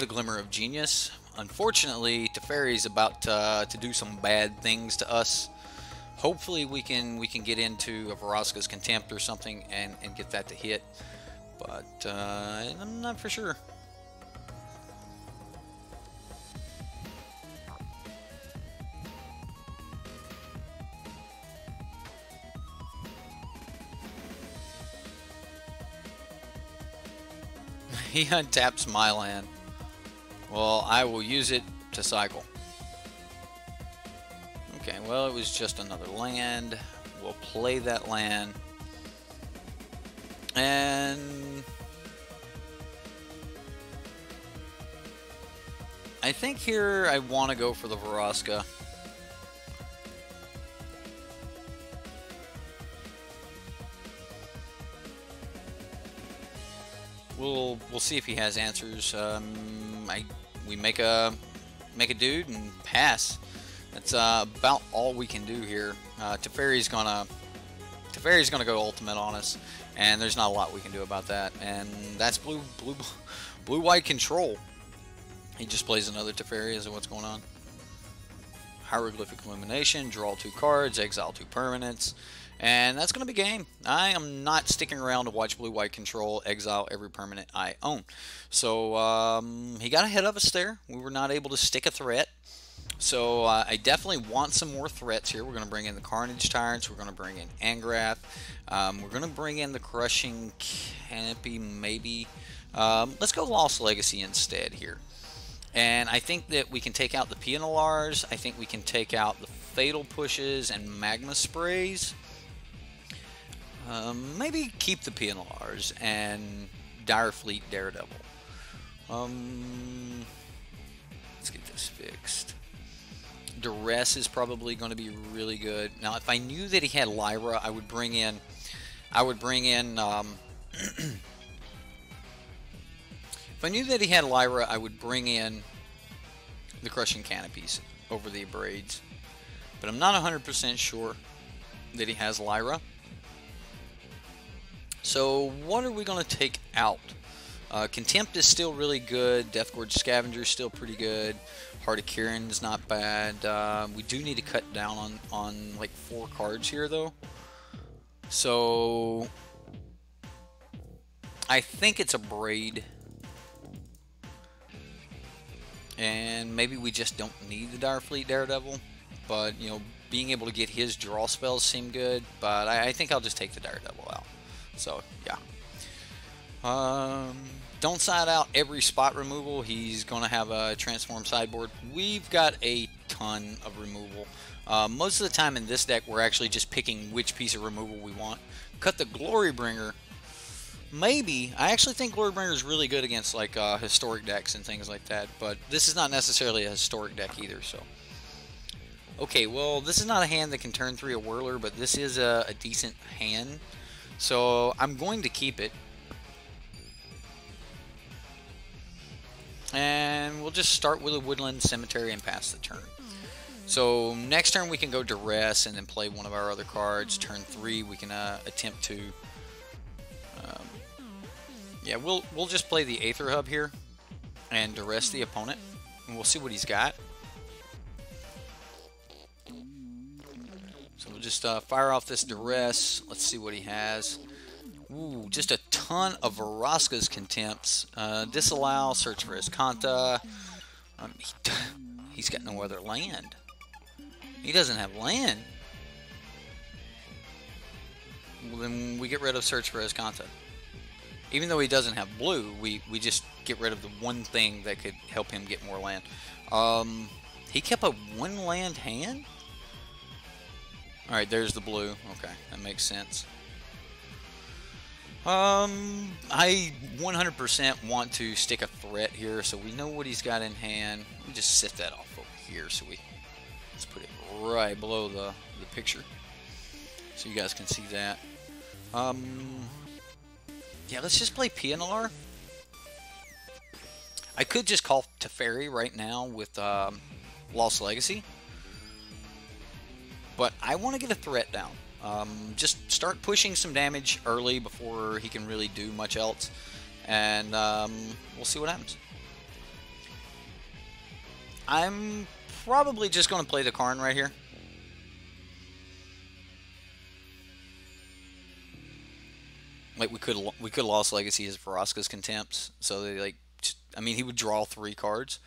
Glimmer of Genius. Unfortunately, Teferi's about to do some bad things to us. Hopefully we can get into a Vraska's Contempt or something and get that to hit. But I'm not for sure. He untaps my land. Well, I will use it to cycle. Okay, well, it was just another land. We'll play that land. And I think here I want to go for the Vraska. We'll see if he has answers. We make a dude and pass. That's about all we can do here. Teferi's gonna go ultimate on us, and there's not a lot we can do about that. And that's blue-white control. He just plays another Teferi. Is what's going on? Hieroglyphic Illumination. Draw 2 cards. Exile 2 permanents. And that's going to be game. I am not sticking around to watch blue-white control exile every permanent I own. So he got ahead of us there. We were not able to stick a threat. So I definitely want some more threats here. We're going to bring in the Carnage Tyrants. We're going to bring in Angrath. We're going to bring in the Crushing Canopy, maybe. Let's go Lost Legacy instead here. And I think that we can take out the Pianolars. I think we can take out the Fatal Pushes and Magma Sprays. Maybe keep the Pianolars and Direfleet Daredevil. Let's get this fixed. Duress is probably going to be really good. Now, if I knew that he had Lyra, I would bring in. If I knew that he had Lyra, I would bring in the Crushing Canopies over the Abrades. But I'm not 100% sure that he has Lyra. So what are we going to take out? Contempt is still really good. Deathgorge Scavenger is still pretty good. Heart of Kirin is not bad. We do need to cut down on like 4 cards here, though. So I think it's a Braid. And maybe we just don't need the Direfleet Daredevil. But, you know, being able to get his draw spells seem good. But I think I'll just take the Daredevil out. So, yeah. Don't side out every spot removal. He's going to have a transform sideboard. We've got a ton of removal. Most of the time in this deck, we're actually just picking which piece of removal we want. Cut the Glorybringer. Maybe. I actually think Glorybringer is really good against like historic decks and things like that. But this is not necessarily a historic deck either. So, okay, well, this is not a hand that can turn 3 a Whirler, but this is a decent hand. So I'm going to keep it. And we'll just start with a Woodland Cemetery and pass the turn. So next turn we can go Duress and then play one of our other cards. Turn 3 we can attempt to... yeah, we'll just play the Aether Hub here and Duress the opponent. And we'll see what he's got. So we'll just fire off this Duress. Let's see what he has. Ooh, just a ton of Vraska's Contempts. Disallow, search for his Kanta. He's got no other land. He doesn't have land. Well, then we get rid of Search for Escanta. Even though he doesn't have blue, we just get rid of the one thing that could help him get more land. He kept a 1-land hand? Alright, there's the blue. Okay, that makes sense. I 100% want to stick a threat here, so we know what he's got in hand. Let me just set that off over here, so let's put it right below the picture, so you guys can see that. Yeah, let's just play PNLR. I could just call Teferi right now with Lost Legacy, but I want to get a threat down. Just start pushing some damage early before he can really do much else, and we'll see what happens. I'm probably just going to play the Karn right here. Like we could Lost Legacy as Vraska's Contempts, so they like. I mean, he would draw 3 cards,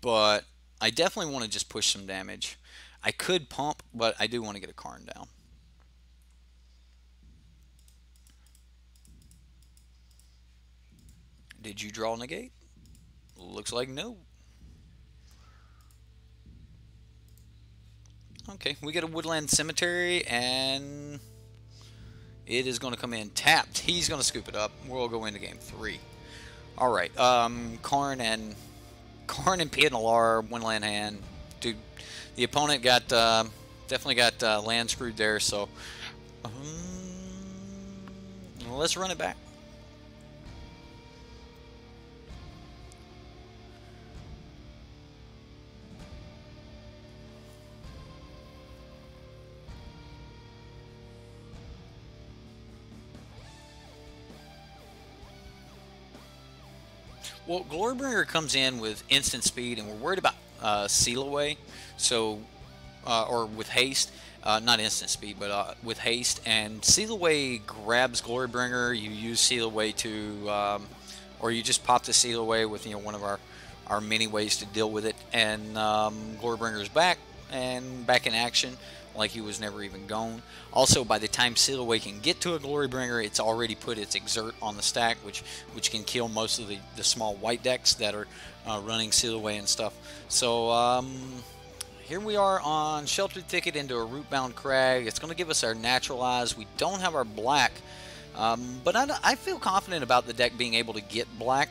but I definitely want to just push some damage. I could pump, but I do want to get a Karn down. Did you draw negate? Looks like no. Okay, we get a Woodland Cemetery, and it is going to come in tapped. He's going to scoop it up. We'll go into game 3. All right, Karn and PNLR, 1-land hand. Dude, the opponent got definitely got land screwed there. So let's run it back. Well, Glorybringer comes in with instant speed, and we're worried about seal away, so or with haste, not instant speed, but with haste. And seal away grabs Glorybringer. You use seal away to, or you just pop the seal away with one of our many ways to deal with it. And Glorybringer's back and back in action, like he was never even gone. Also, by the time Seal Away can get to a Glorybringer, it's already put its Exert on the stack, which can kill most of the small white decks that are running Seal Away and stuff. So here we are on Sheltered Thicket into a Rootbound Crag. It's going to give us our Naturalize. We don't have our black, but I feel confident about the deck being able to get black.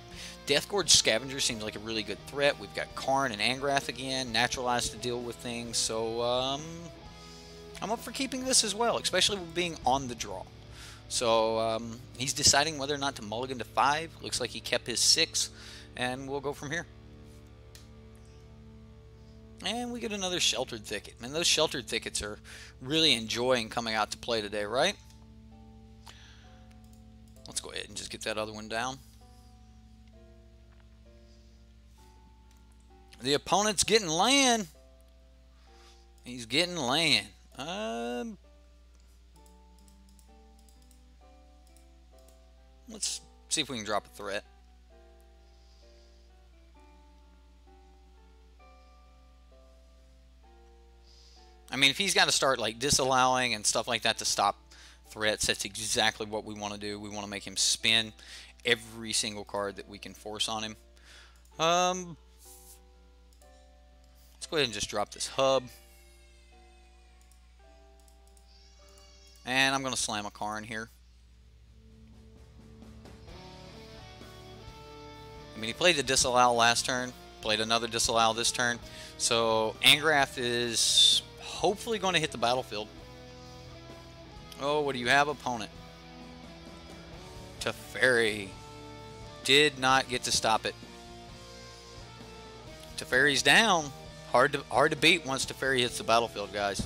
Deathgorge Scavenger seems like a really good threat. We've got Karn and Angrath again, Naturalize to deal with things. So I'm up for keeping this as well, especially with being on the draw. So he's deciding whether or not to mulligan to 5. Looks like he kept his 6, and we'll go from here. And we get another Sheltered Thicket. Man, those Sheltered Thickets are really enjoying coming out to play today, right? Let's go ahead and just get that other one down. The opponent's getting land. He's getting land. Let's see if we can drop a threat. I mean, if he's got to start like disallowing and stuff like that to stop threats, that's exactly what we want to do. We want to make him spin every single card that we can force on him. Let's go ahead and just drop this hub. And I'm going to slam a Karn here. I mean, he played the disallow last turn, played another disallow this turn. So Angrath is hopefully going to hit the battlefield. Oh, what do you have, opponent? Teferi. Did not get to stop it. Teferi's down. Hard to beat once Teferi hits the battlefield, guys.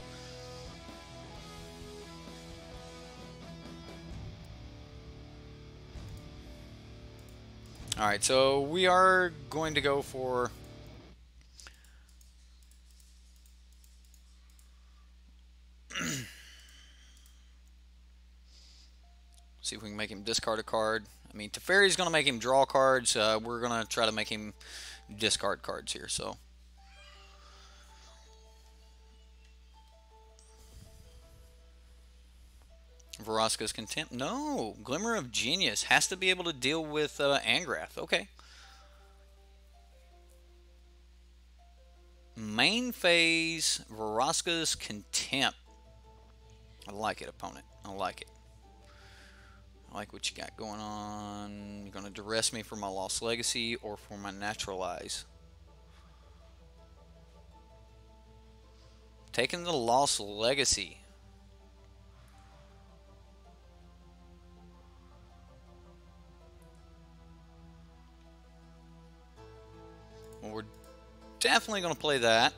Alright, so we are going to go for... see if we can make him discard a card. I mean, Teferi's going to make him draw cards. We're going to try to make him discard cards here, so... Vraska's Contempt. No. Glimmer of Genius. Has to be able to deal with Angrath. Okay. Main phase, Vraska's Contempt. I like it, opponent. I like it. I like what you got going on. You're going to duress me for my Lost Legacy or for my Naturalize. Taking the Lost Legacy. Well, we're definitely going to play that.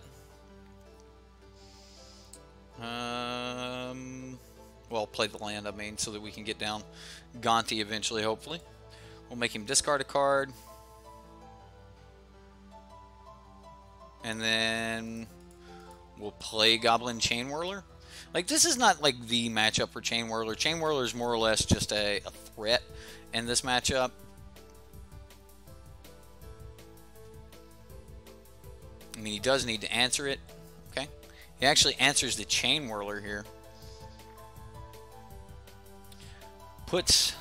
Well, play the land, I mean, so that we can get down Gonti eventually, hopefully. We'll make him discard a card. And then we'll play Goblin Chainwhirler. Like, this is not, like, the matchup for Chainwhirler. Chainwhirler is more or less just a threat in this matchup. I mean, he does need to answer it. Okay. He actually answers the Chainwhirler here. Puts...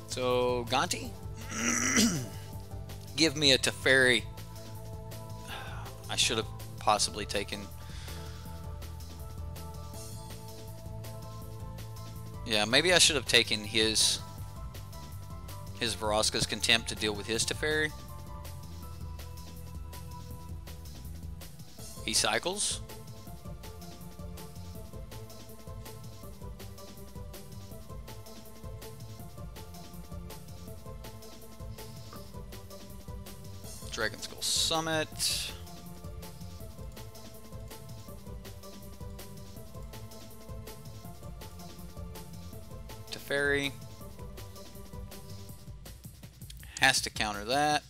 So, Gonti? Give me a Teferi. I should have possibly taken... Yeah, maybe I should have taken his Vraska's Contempt to deal with his Teferi. He cycles. Dragon Skull Summit. Teferi. Has to counter that.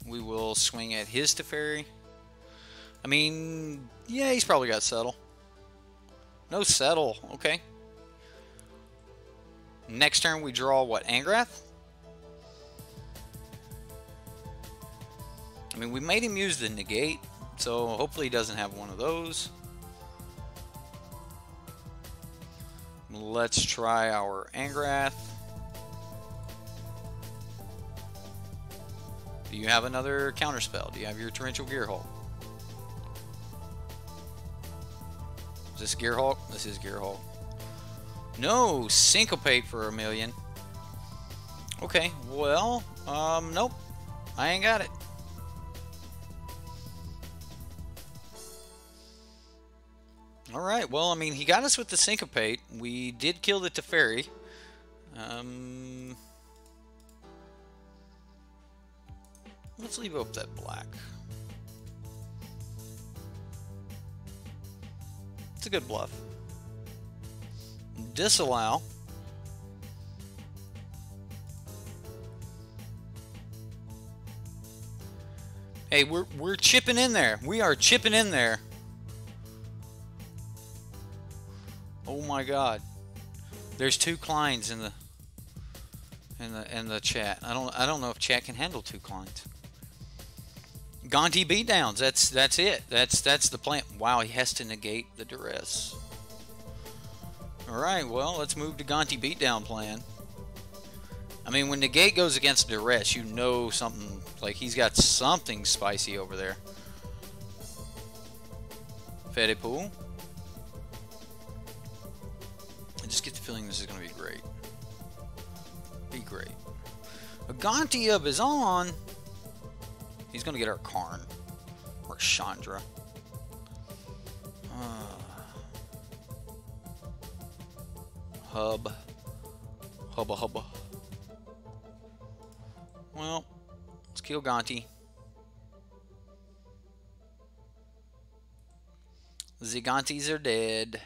We will swing at his Teferi. I mean, yeah, he's probably got Settle. No Settle, okay. Next turn we draw, what, Angrath? I mean, we made him use the negate, so hopefully he doesn't have one of those. Let's try our Angrath. Do you have another counterspell? Do you have your Torrential Gearhulk? Is this Gearhulk? This is Gearhulk. No, Syncopate for 1,000,000. Okay, well, nope. I ain't got it. Alright, well, I mean, he got us with the Syncopate. We did kill the Teferi. Let's leave up that black. It's a good bluff. Disallow. Hey, we're chipping in there. We are chipping in there. Oh my God. There's 2 Kleins in the chat. I don't know if chat can handle 2 Kleins. Gonti beatdowns. That's it. That's the plan. Wow, he has to negate the duress. All right, well, let's move to Gonti beatdown plan. I mean, when negate goes against duress, you know something, like he's got something spicy over there. Fede Pool. I just get the feeling this is going to be great. Be great. A Gonti of his own. He's going to get our Karn. Or Chandra. Hubba hubba. Well, let's kill Gonti. The Gontis are dead.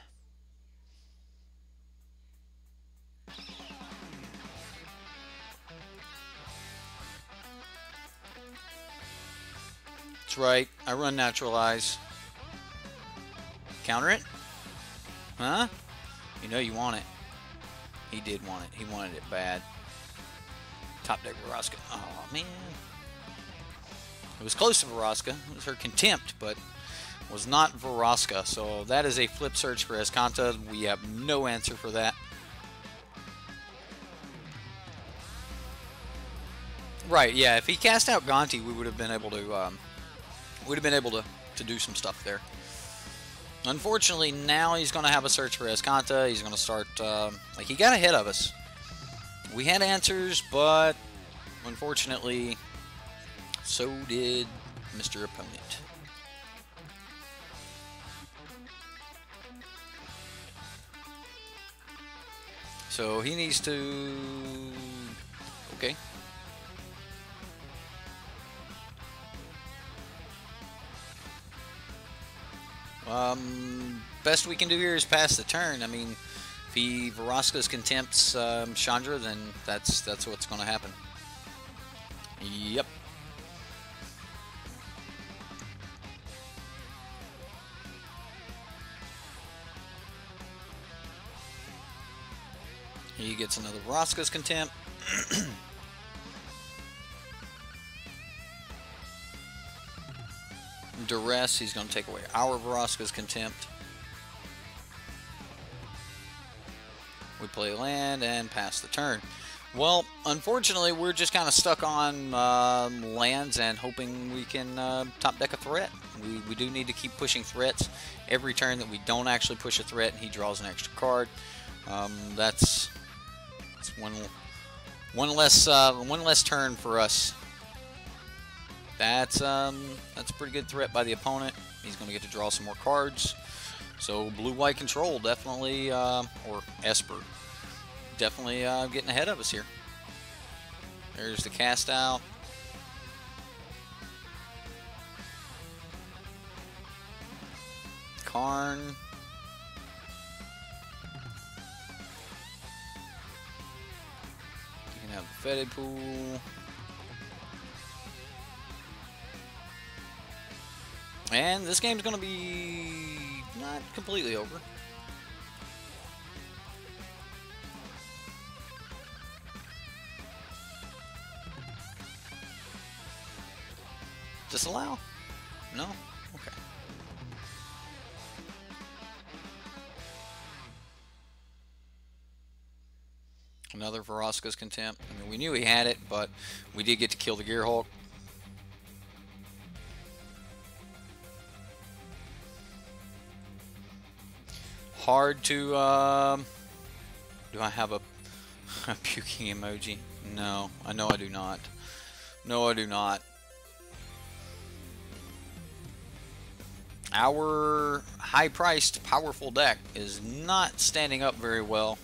That's right. I run Naturalize. Counter it? Huh? You know you want it. He did want it. He wanted it bad. top deck Vraska. Oh, man. It was close to Vraska. It was her Contempt, but was not Vraska. So that is a flip search for Escanta. We have no answer for that. Right, yeah. If he cast out Gonti, we would have been able to do some stuff there. Unfortunately, now he's going to have a search for Escanta. He's going to start, like, he got ahead of us. We had answers, but unfortunately, so did Mr. Opponent. So he needs to... Okay. Best we can do here is pass the turn. I mean, if he Vraska's Contempts Chandra, then that's what's going to happen. Yep. He gets another Vraska's Contempt. Duress, he's going to take away our Vraska's Contempt. We play land and pass the turn. Well, unfortunately, we're just kind of stuck on lands and hoping we can top deck a threat. We do need to keep pushing threats. Every turn that we don't actually push a threat, he draws an extra card. That's one less turn for us. That's a pretty good threat by the opponent. He's going to get to draw some more cards. So blue-white control definitely, or Esper, definitely getting ahead of us here. There's the cast out. Karn. You can have the Fetid Pool. And this game's going to be not completely over. Disallow? No? Okay. Another Vraska's Contempt. I mean, we knew he had it, but we did get to kill the Gearhulk. Hard to, do I have a puking emoji? No, I know I do not. No, I do not. Our high-priced, powerful deck is not standing up very well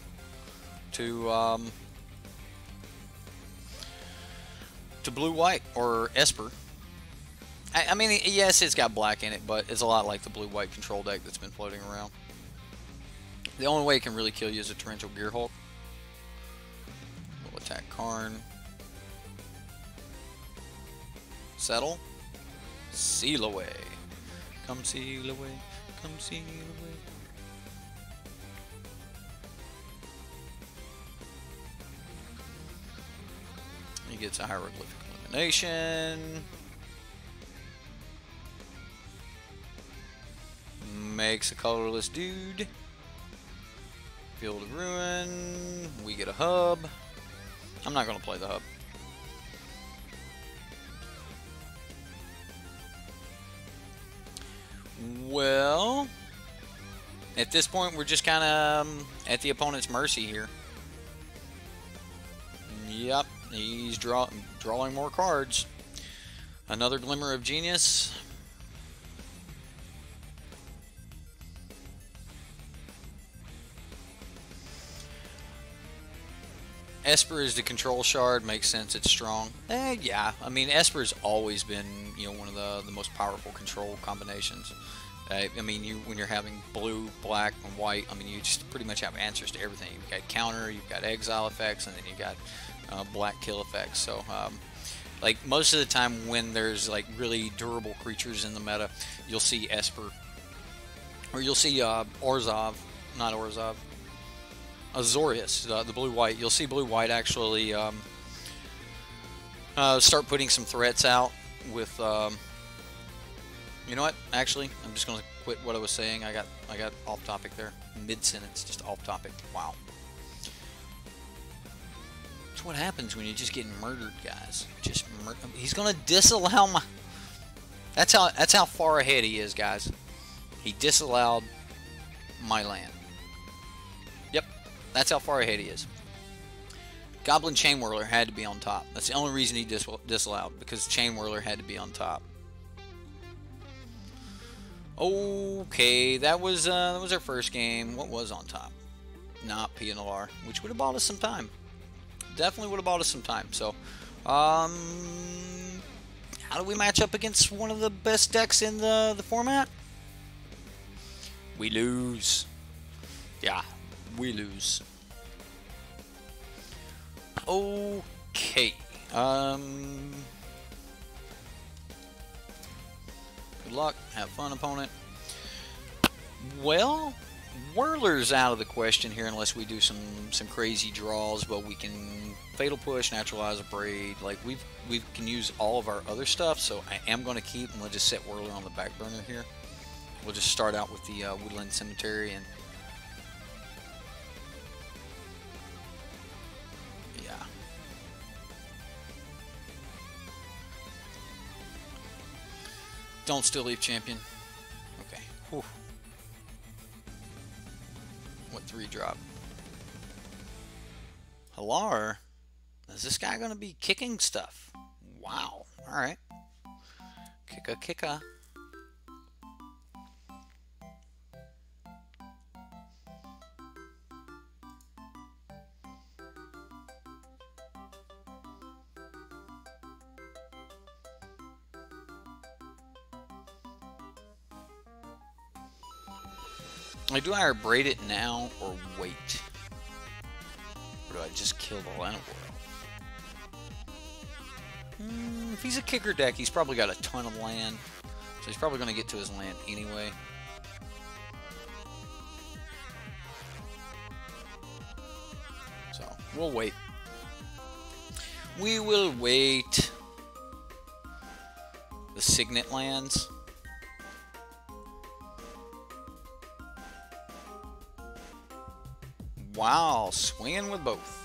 to blue-white or Esper. I mean, yes, it's got black in it, but it's a lot like the blue-white control deck that's been floating around. The only way it can really kill you is a Torrential Gearhulk. We'll attack Karn. Settle. Seal away. Come seal away. Come seal away. He gets a Hieroglyphic Elimination. Makes a colorless dude. Field of Ruin. We get a hub. I'm not going to play the hub. Well, at this point, we're just kind of at the opponent's mercy here. Yep, he's drawing more cards. Another Glimmer of Genius. Esper is the control shard, makes sense, it's strong. Yeah, I mean, Esper's always been, you know, one of the most powerful control combinations. I mean, when you're having blue, black, and white, I mean, you just pretty much have answers to everything. You've got counter, you've got exile effects, and then you've got black kill effects. So, like, most of the time when there's, like, really durable creatures in the meta, you'll see Esper. Or you'll see Orzhov, not Orzhov. Azorius, the blue-white. You'll see blue-white actually Start putting some threats out with. You know what? Actually, I'm just gonna quit what I was saying. I got off topic there. Mid sentence, just off topic. Wow. That's what happens when you're just getting murdered, guys. Just he's gonna disallow my. That's how far ahead he is, guys. He disallowed my land. Yep, that's how far ahead he is. Goblin chainwhirler had to be on top. That's the only reason he disallowed, because chainwhirler had to be on top. Okay, that was our first game. What was on top? Not PNLR, which would have bought us some time. Definitely would have bought us some time. So, how do we match up against one of the best decks in the format? We lose. Yeah, we lose. Okay. Good luck. Have fun, opponent. Well, Whirler's out of the question here unless we do some crazy draws, but we can Fatal Push, Naturalize a Braid. Like we can use all of our other stuff, so I am going to keep, and we'll just set Whirler on the back burner here. We'll just start out with the Woodland Cemetery, and yeah. Don't still leave, champion. Okay. Whew. What 3-drop? Halar? Is this guy going to be kicking stuff? Wow. Alright. Kicka, kicka. Like, do I braid it now or wait? Or do I just kill the Lana World? If he's a kicker deck, he's probably got a ton of land. So he's probably going to get to his land anyway. So, we'll wait. We will wait. The Signet lands. Wow, swinging with both.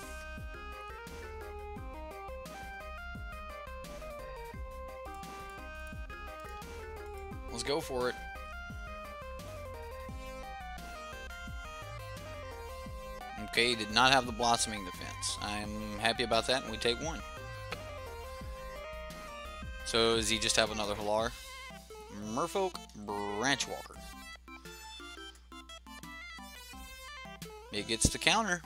Let's go for it. Okay, did not have the Blossoming Defense. I'm happy about that, and we take one. So, does he just have another Halar? Merfolk Branchwalker. It gets the counter.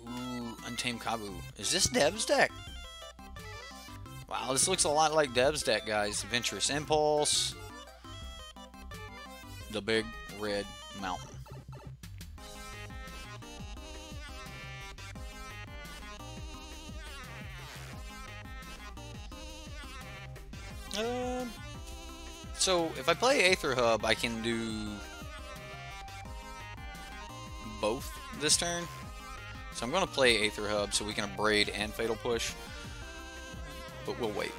Ooh, Untamed Kabu. Is this Deb's deck? Wow, this looks a lot like Deb's deck, guys. Venturous Impulse. The Big Red Mountain. So, if I play Aether Hub, I can do both this turn. So I'm going to play Aether Hub so we can braid and Fatal Push. But we'll wait.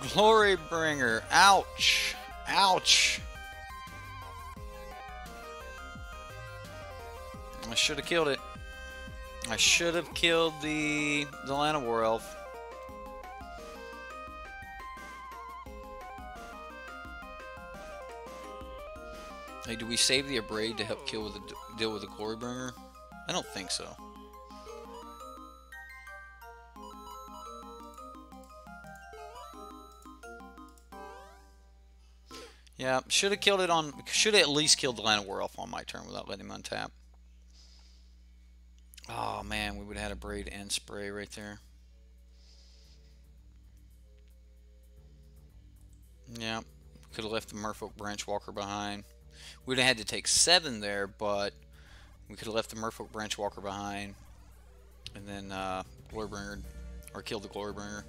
Glorybringer. Ouch. Ouch. I should have killed it. I should have killed the Lana War Elf. Hey, do we save the Abrade to help deal with the Glorybringer? I don't think so. Yeah, should have killed it on. Should have at least killed the Lana War Elf on my turn without letting him untap. Oh man, we would have had a Braid and Spray right there. Yeah, could have left the Merfolk Branchwalker behind. We'd have had to take 7 there, but we could have left the Merfolk Branchwalker behind, and then Glorybringer, or killed the Glorybringer.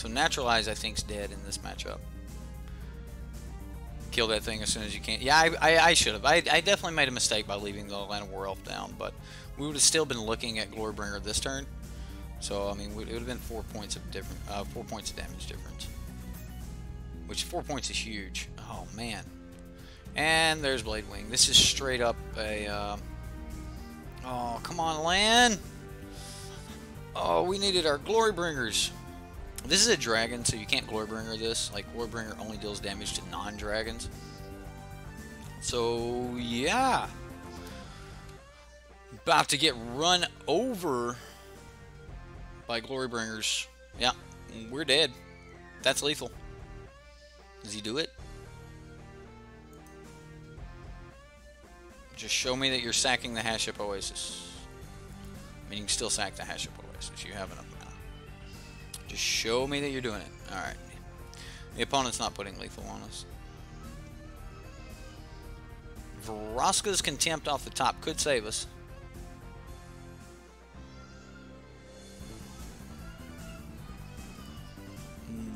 So Naturalize, I think, is dead in this matchup. Kill that thing as soon as you can. Yeah, I should have. I definitely made a mistake by leaving the Atlanta War Elf down, but we would have still been looking at Glorybringer this turn. So I mean, it would have been 4 points of different, 4 points of damage difference, which 4 points is huge. Oh man. And there's Blade Wing. This is straight up a. Oh, come on, land. Oh, we needed our Glorybringers. This is a dragon, so you can't Glorybringer this. Like, Glorybringer only deals damage to non-dragons. So, yeah. About to get run over by Glorybringers. Yeah, we're dead. That's lethal. Does he do it? Just show me that you're sacking the Haship Oasis. I mean, you can still sack the Haship Oasis. You have enough mana. Just show me that you're doing it. Alright. The opponent's not putting lethal on us. Vraska's Contempt off the top could save us.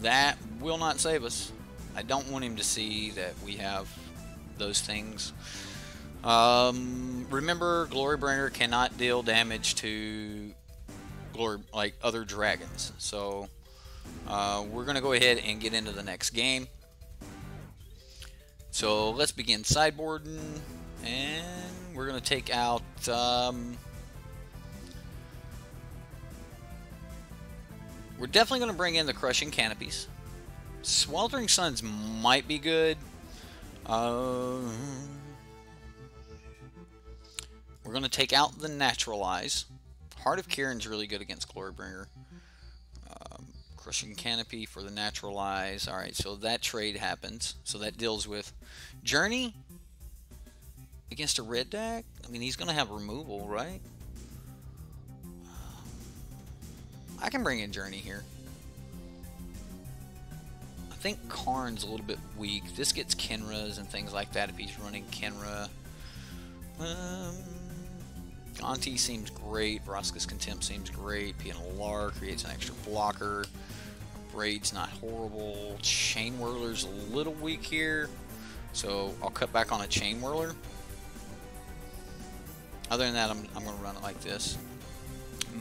That will not save us. I don't want him to see that we have those things. Remember, Glorybringer cannot deal damage to other dragons. So we're gonna go ahead and get into the next game. So let's begin sideboarding, and we're gonna take out. We're definitely gonna bring in the Crushing Canopies. Sweltering Suns might be good. We're going to take out the Naturalize. Heart of Kieran's really good against Glorybringer. Crushing Canopy for the Naturalize. Alright, so that trade happens. So that deals with Journey against a red deck. I mean, he's going to have removal, right? I can bring in Journey here. I think Karn's a little bit weak. This gets Kenras and things like that if he's running Kenra. Gonti seems great. Vraska's Contempt seems great. Pianalar creates an extra blocker. Braid's not horrible. Chainwhirler's a little weak here, so I'll cut back on a Chainwhirler. Other than that, I'm going to run it like this.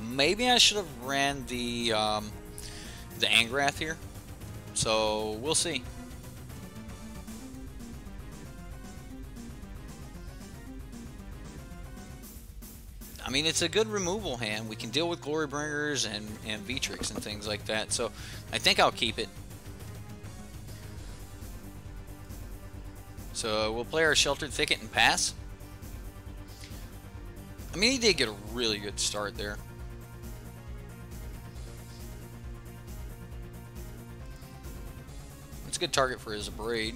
Maybe I should have ran the Angrath here. So we'll see. I mean, it's a good removal hand. We can deal with Glorybringers and Vitrix and things like that. So I think I'll keep it. So we'll play our Sheltered Thicket and pass. I mean, he did get a really good start there. It's a good target for his Braid.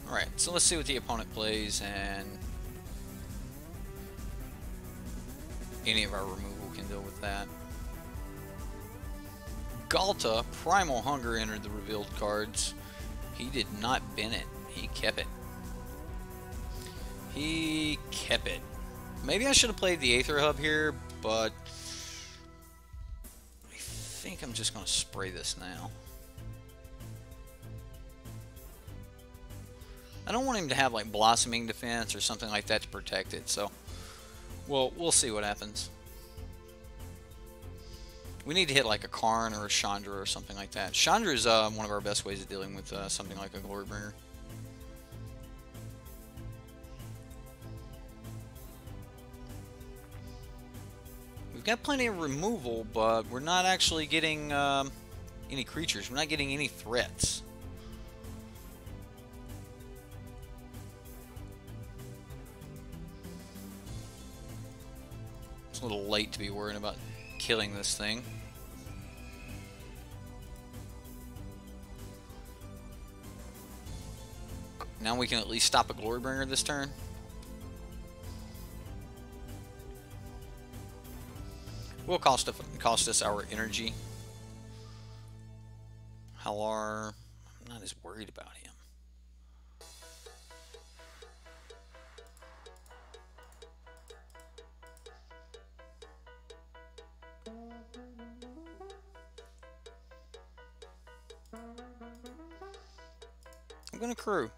Alright, so let's see what the opponent plays, and any of our removal can deal with that. Galta, Primal Hunger entered the revealed cards. He did not bin it. He kept it. He kept it. Maybe I should have played the Aether Hub here, but I think I'm just going to spray this now. I don't want him to have like Blossoming Defense or something like that to protect it, so we'll see what happens. We need to hit like a Karn or a Chandra or something like that. Chandra is one of our best ways of dealing with something like a Glorybringer. We've got plenty of removal, but we're not actually getting any creatures. We're not getting any threats. It's a little late to be worrying about killing this thing. Now we can at least stop a Glorybringer this turn. Will cost us our energy. Halar, I'm not as worried about him. I'm gonna crew.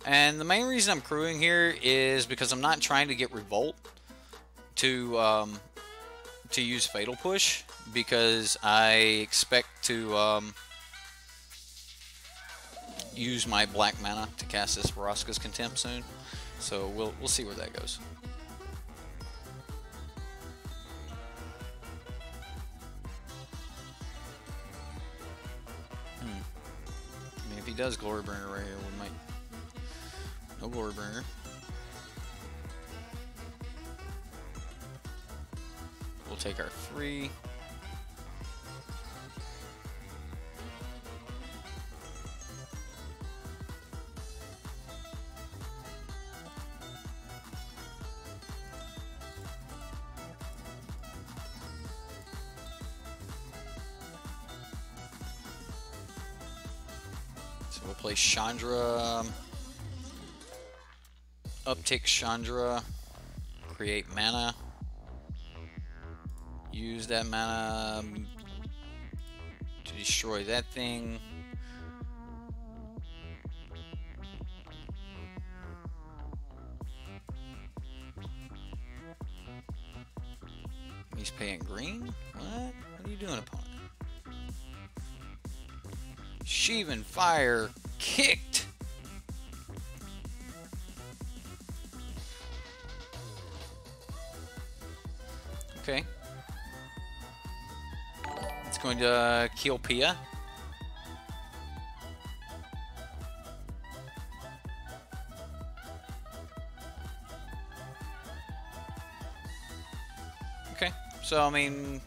And the main reason I'm crewing here is because I'm not trying to get Revolt to use Fatal Push, because I expect to use my black mana to cast this Vraska's Contempt soon. So we'll see where that goes. I mean, if he does Glorybringer right here, we might. No Glorybringer. We'll take our 3. So we'll play Chandra, uptick Chandra, create mana, use that mana to destroy that thing. He's paying green? What are you doing, opponent? Sheevan Fire kicked. Okay. It's going to kill Pia. Okay. So, I mean,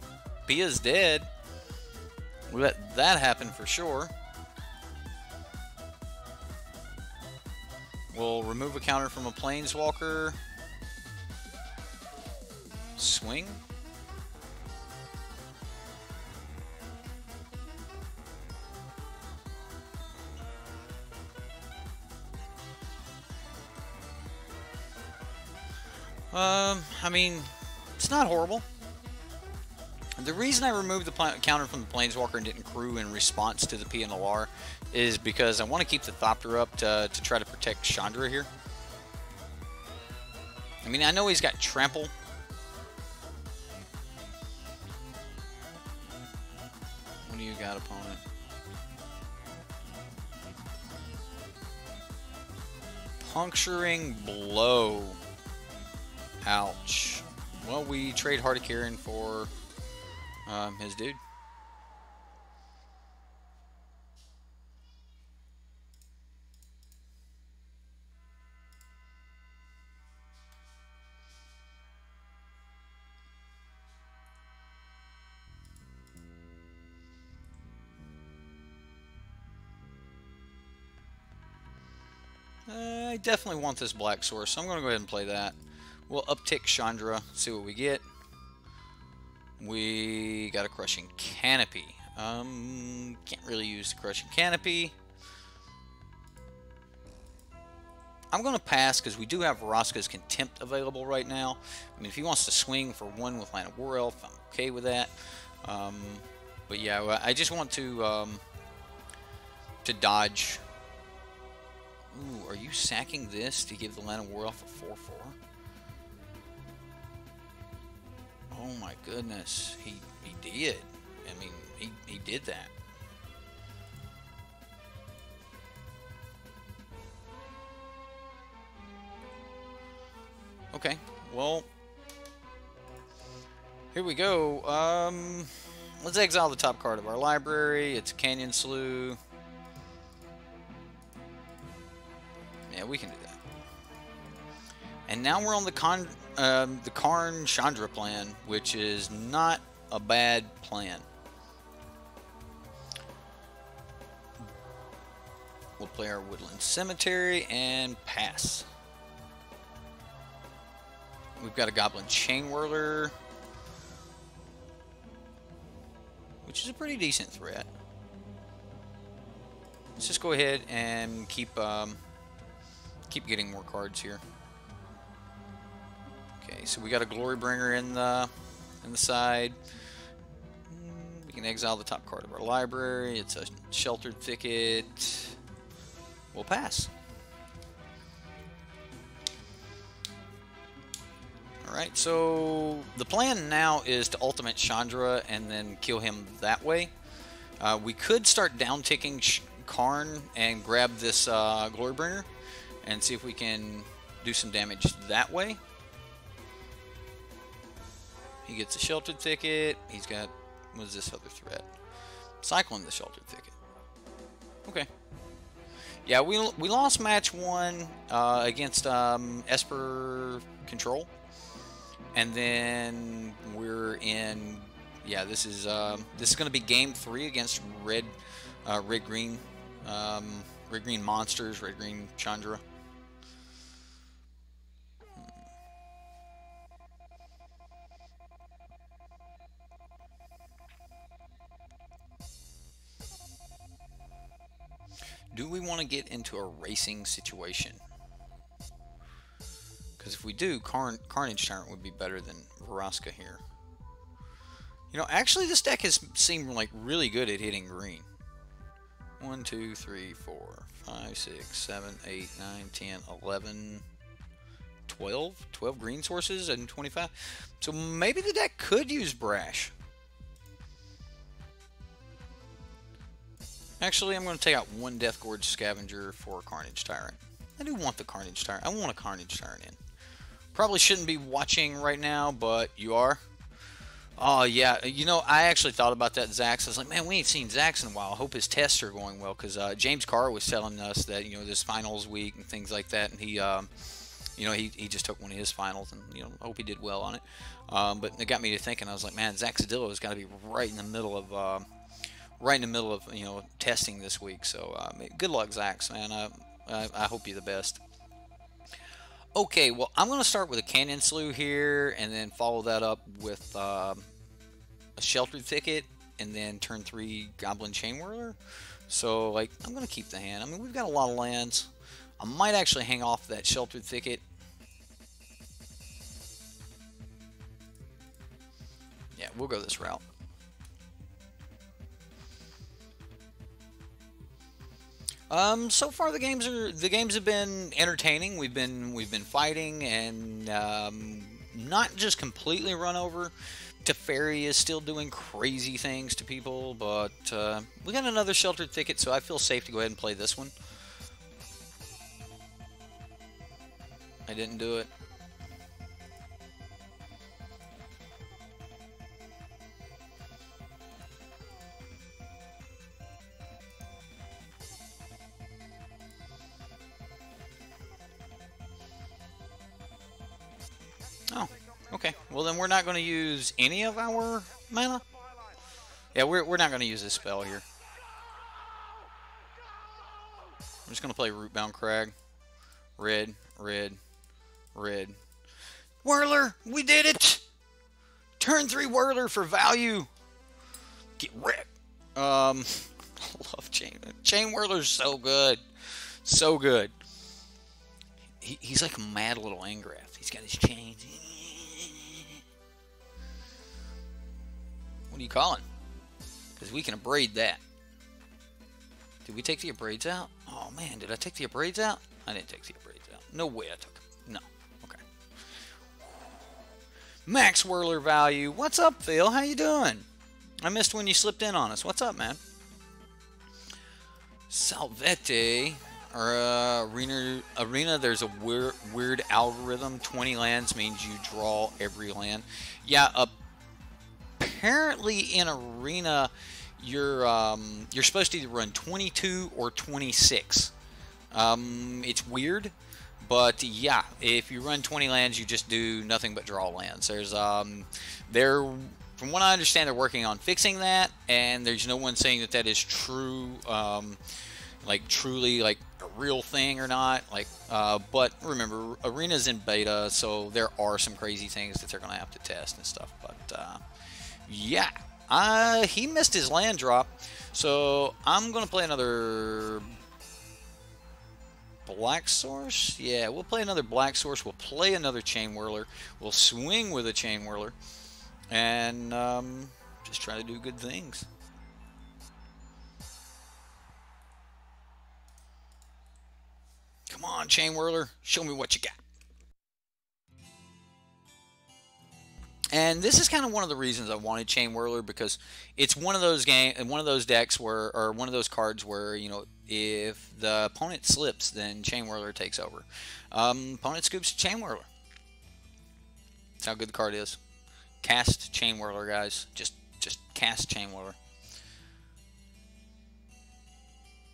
Pia's dead. We'll let that happen for sure. We'll remove a counter from a Planeswalker. Swing. I mean, it's not horrible. The reason I removed the counter from the Planeswalker and didn't crew in response to the PNLR is because I want to keep the Thopter up to try to protect Chandra here. I mean, I know he's got Trample. What do you got, opponent? Puncturing Blow. Ouch. Well, we trade Heart of Kieran for his dude. I definitely want this black source, so I'm going to go ahead and play that. We'll uptick Chandra, see what we get. We got a Crushing Canopy. Can't really use the Crushing Canopy. I'm going to pass because we do have Vraska's Contempt available right now. I mean, if he wants to swing for 1 with Land of War Elf, I'm okay with that. But yeah, I just want to dodge. Ooh, are you sacking this to give the Land of War Elf a 4/4? Oh my goodness, he did. I mean, he did that. Okay, well, here we go. Let's exile the top card of our library. It's Canyon Slough. Yeah, we can do that. And now we're on the Karn Chandra plan, which is not a bad plan. We'll play our Woodland Cemetery and pass. We've got a Goblin Chainwhirler, which is a pretty decent threat. Let's just go ahead and keep getting more cards here. Okay, so we got a Glorybringer in the side. We We can exile the top card of our library. It's a Sheltered Thicket. We'll pass. Alright, so the plan now is to ultimate Chandra and then kill him that way. We could start down-ticking Karn and grab this Glorybringer and see if we can do some damage that way. He gets a Sheltered Thicket. He's got, what is this other threat? Cycling the Sheltered Thicket. Okay. Yeah, we lost match 1 against Esper Control. And then we're in, yeah, this is going to be game 3 against red green monsters, red green Chandra. Do we want to get into a racing situation? Because if we do, Carnage Tyrant would be better than Vraska here. You know, actually this deck has seemed like really good at hitting green. 1, 2, 3, 4, 5, 6, 7, 8, 9, 10, 11, 12? 12 green sources and 25. So maybe the deck could use Brash. Actually, I'm going to take out 1 Death Gorge Scavenger for Carnage Tyrant. I do want the Carnage Tyrant. I want a Carnage Tyrant in. Probably shouldn't be watching right now, but you are. Oh, yeah. You know, I actually thought about that, Zax. I was like, man, we ain't seen Zax in a while. I hope his tests are going well, because James Carr was telling us that, you know, this finals week and things like that, and he, you know, he just took one of his finals, and, you know, I hope he did well on it. But it got me to thinking. I was like, man, Zaxadillo has got to be right in the middle of, you know, testing this week. So, good luck, Zax, man. I hope you're the best. Okay, well, I'm going to start with a Canyon Slough here, and then follow that up with a Sheltered Thicket, and then turn 3 Goblin Chainwhirler. So, like, I'm going to keep the hand. I mean, we've got a lot of lands. I might actually hang off that Sheltered Thicket. Yeah, we'll go this route. So far the games have been entertaining. We've been fighting, and not just completely run over. Teferi is still doing crazy things to people, but we got another Sheltered Thicket, so I feel safe to go ahead and play this one. I didn't do it. Oh, okay. Well, then we're not going to use any of our mana? Yeah, we're not going to use this spell here. I'm just going to play Rootbound Crag. Red, red, red. Whirler! We did it! Turn 3 Whirler for value! Get wrecked! I love Chainwhirler's so good. So good. He's like a mad little Angrath. He's got his chains. What are you calling? Because we can abrade that. Did we take the abrades out? Oh man, did I take the abrades out? I didn't take the abrades out. No way I took them. No. Okay. Max Whirler value. What's up, Phil? How you doing? I missed when you slipped in on us. What's up, man? Salvete. Or arena, there's a weird algorithm. 20 lands means you draw every land. Yeah, apparently in arena, you're supposed to either run 22 or 26. It's weird, but yeah, if you run 20 lands, you just do nothing but draw lands. There's from what I understand, they're working on fixing that, and there's no one saying that that is true, like truly like a real thing or not. Like, but remember, arena's in beta, so there are some crazy things that they're gonna have to test and stuff. But yeah, he missed his land drop, so I'm gonna play another Black Source. Yeah, we'll play another Black Source. We'll play another Chainwhirler. We'll swing with a Chainwhirler, and Just trying to do good things. Come on, chainwhirler, show me what you got. And this is kind of one of the reasons I wanted chainwhirler, because it's one of those decks where, or one of those cards where, you know, if the opponent slips, then chainwhirler takes over. Opponent scoops chainwhirler. That's how good the card is. Cast chainwhirler, guys. Just cast chainwhirler.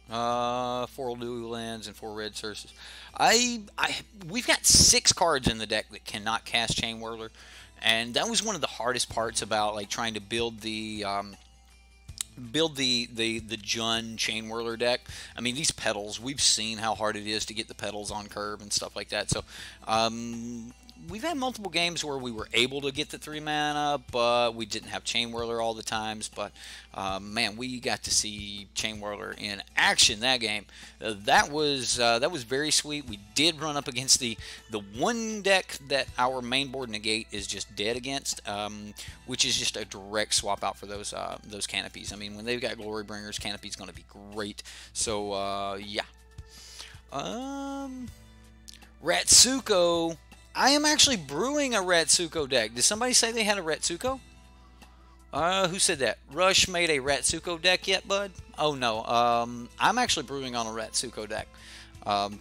4 blue lands and 4 red sources. We've got 6 cards in the deck that cannot cast chainwhirler, and that was one of the hardest parts about like trying to build the Jund chainwhirler deck. I mean, these petals, we've seen how hard it is to get the petals on curve and stuff like that. So we've had multiple games where we were able to get the 3 mana, but we didn't have chainwhirler all the times. But man, we got to see chainwhirler in action that game. That was very sweet. We did run up against the one deck that our mainboard negate is just dead against, which is just a direct swap out for those canopies. I mean, when they've got glory bringers, canopy's going to be great. So yeah. Ratsuko. I am actually brewing a Ratsuko deck. Did somebody say they had a Ratsuko? Who said that? Rush made a Ratsuko deck yet, bud? Oh no. I'm actually brewing on a Ratsuko deck.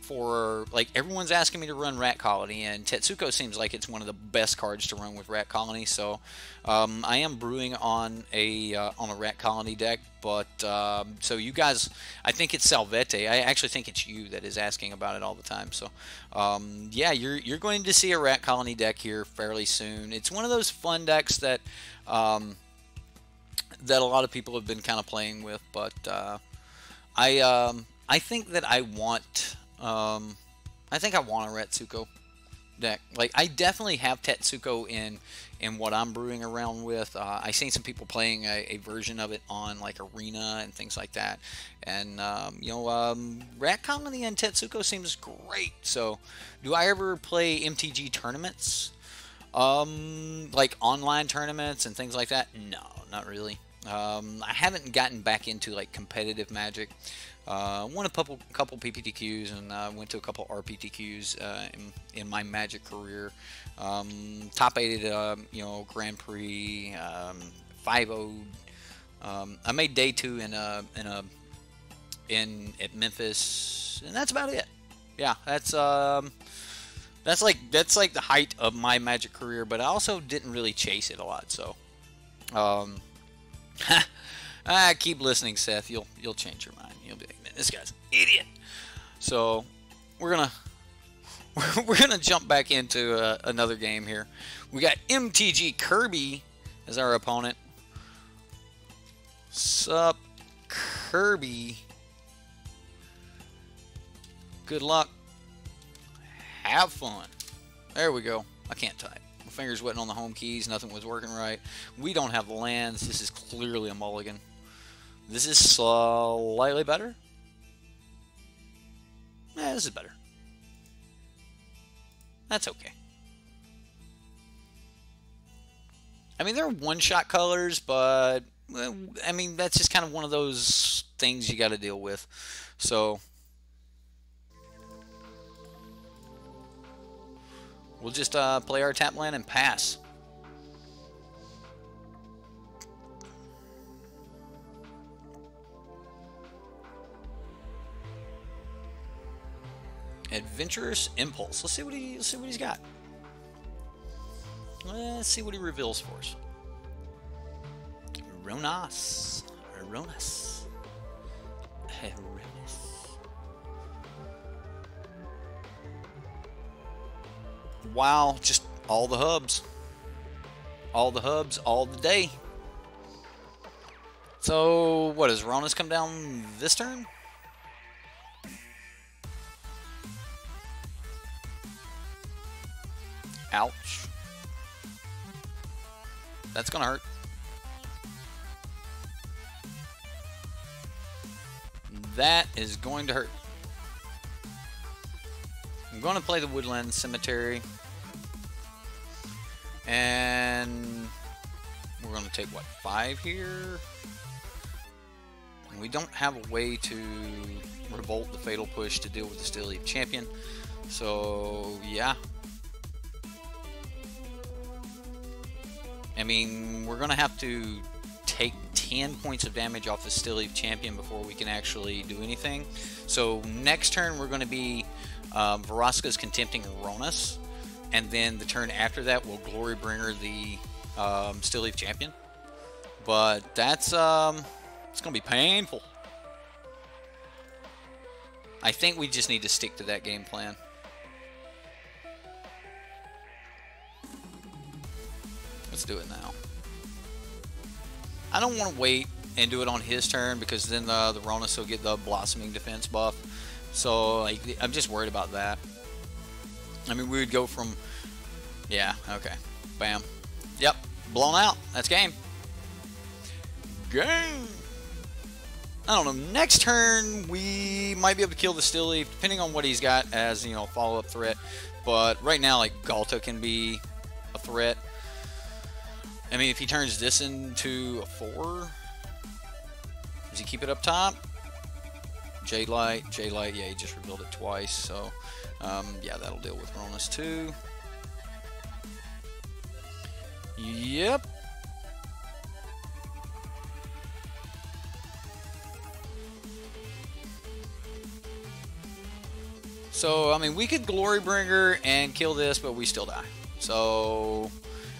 For like everyone's asking me to run Rat Colony, and Tetsuko seems like it's one of the best cards to run with Rat Colony. So I am brewing on a Rat Colony deck. But so you guys, I think it's Salvete. I actually think it's you that is asking about it all the time. So yeah, you're going to see a Rat Colony deck here fairly soon. It's one of those fun decks that that a lot of people have been kind of playing with, but I think that I want a Ratsuko deck. Like, I definitely have Tetsuko in what I'm brewing around with. I seen some people playing a version of it on like Arena and things like that. And you know, Rat Colony and Tetsuko seems great. So, do I ever play MTG tournaments? Like online tournaments and things like that? No, not really. I haven't gotten back into like competitive Magic. Won a couple PPTQs and went to a couple RPTQs in my Magic career. Top 8'd you know, Grand Prix, 5-0'd. I made day 2 at Memphis, and that's about it. Yeah, that's like the height of my Magic career, but I also didn't really chase it a lot. So keep listening, Seth. You'll change your mind. You'll be like, man, this guy's an idiot. So we're gonna jump back into another game here. We got MTG Kirby as our opponent. Sup, Kirby? Good luck. Have fun. There we go. I can't type. My fingers wasn't on the home keys. Nothing was working right. We don't have the lands. This is clearly a mulligan. This is slightly better. This is better. That's okay. I mean, they're one-shot colors, but I mean, that's just kind of one of those things you got to deal with. So we'll just play our tap land and pass. Adventurous Impulse. Let's see what he's got. Let's see what he reveals for us. Ronas. Wow, just all the hubs. All the hubs, all the day. So, what, does Ronas come down this turn? Ouch. That's gonna hurt. That is going to hurt. I'm going to play the Woodland Cemetery. And we're going to take, what, 5 here? And we don't have a way to revolt the Fatal Push to deal with the Still Leaf Champion. So, yeah. I mean, we're going to have to take 10 points of damage off the Still Leaf Champion before we can actually do anything. So, next turn we're going to be Vraska's Contempting Aronas. And then the turn after that, we'll Glory Bringer the Still Leaf Champion. But that's, it's going to be painful. I think we just need to stick to that game plan. Let's do it now. I don't want to wait and do it on his turn because then the Ronas will get the Blossoming Defense buff. So like, I'm just worried about that. I mean, we would go from... Yeah, okay. Bam. Yep. Blown out. That's game. Game! I don't know. Next turn, we might be able to kill the Still Leaf, depending on what he's got as, you know, follow-up threat. But right now, like, Galta can be a threat. I mean, if he turns this into a 4, does he keep it up top? J-Light, yeah, he just rebuilt it twice, so, yeah, that'll deal with Ronas too. Yep. So, I mean, we could Glorybringer and kill this, but we still die. So,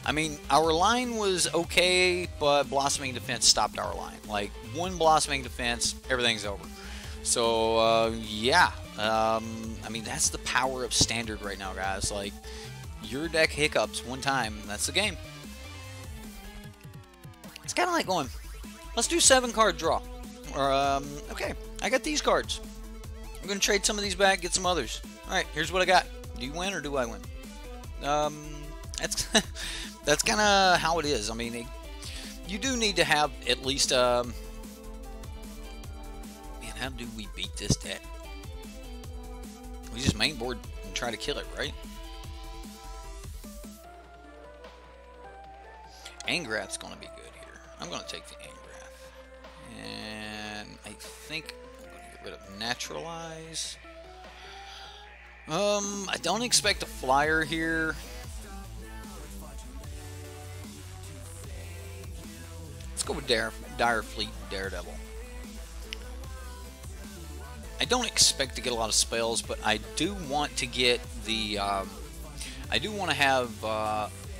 I mean, our line was okay, but Blossoming Defense stopped our line. Like, one Blossoming Defense, everything's over. So, yeah. I mean, that's the power of Standard right now, guys. Like, your deck hiccups one time, that's the game. It's kind of like going, let's do 7-card draw. Or, okay, I got these cards. I'm going to trade some of these back, get some others. Alright, here's what I got. Do you win or do I win? That's that's kind of how it is. I mean, you do need to have at least... man, how do we beat this deck? We just mainboard and try to kill it, right? Angrath's going to be good here. I'm going to take the Angrath. And I think... Rid of Naturalize. I don't expect a flyer here. Let's go with Dire Fleet Daredevil. I don't expect to get a lot of spells, but I do want to get the... I do want to have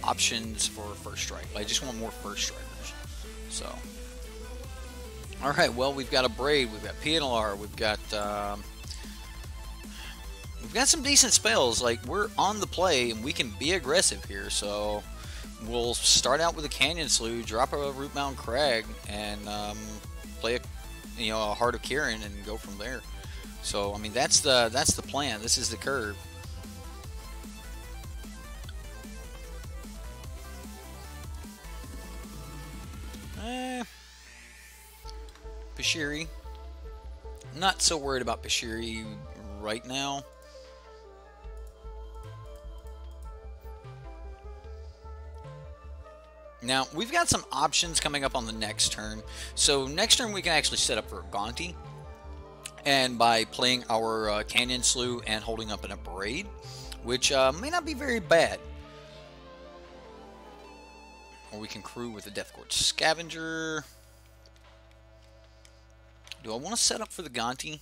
options for First Strike. I just want more First Strikers. So... Alright, well, we've got a Braid, we've got PNLR, we've got some decent spells. Like, we're on the play, and we can be aggressive here, so we'll start out with a Canyon Slough, drop a Root Mountain Crag, and play a Heart of Kirin and go from there. So, I mean, that's the plan. This is the curve. Pashiri. Not so worried about Pashiri right now. Now, we've got some options coming up on the next turn. So, next turn we can actually set up for a Gonti. And by playing our Canyon Slough and holding up in a Braid, which may not be very bad. Or we can crew with a Deathcourt Scavenger. Do I want to set up for the Gonti?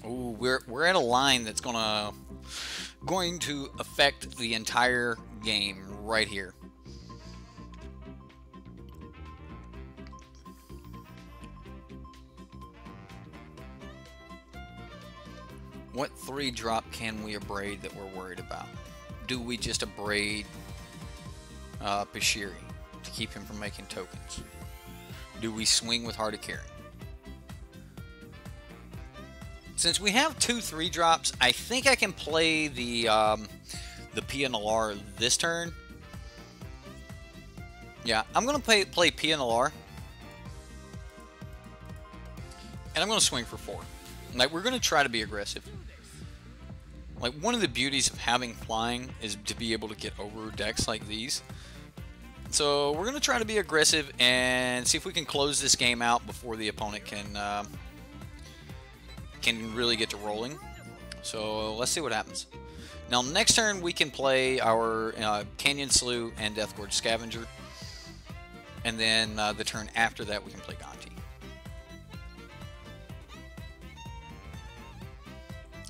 Ooh, we're at a line that's going to affect the entire game right here. What 3-drop can we abrade that we're worried about? Do we just abrade Pashiri to keep him from making tokens? Do we swing with Heart of Kirin? Since we have 2 3-drops, I think I can play the PNLR this turn. Yeah, I'm going to play PNLR. And I'm going to swing for 4. Like, we're going to try to be aggressive. Like, one of the beauties of having flying is to be able to get over decks like these. So we're going to try to be aggressive and see if we can close this game out before the opponent can really get to rolling. So let's see what happens. Now next turn we can play our Canyon Slough and Deathgorge Scavenger. And then the turn after that we can play Gonti.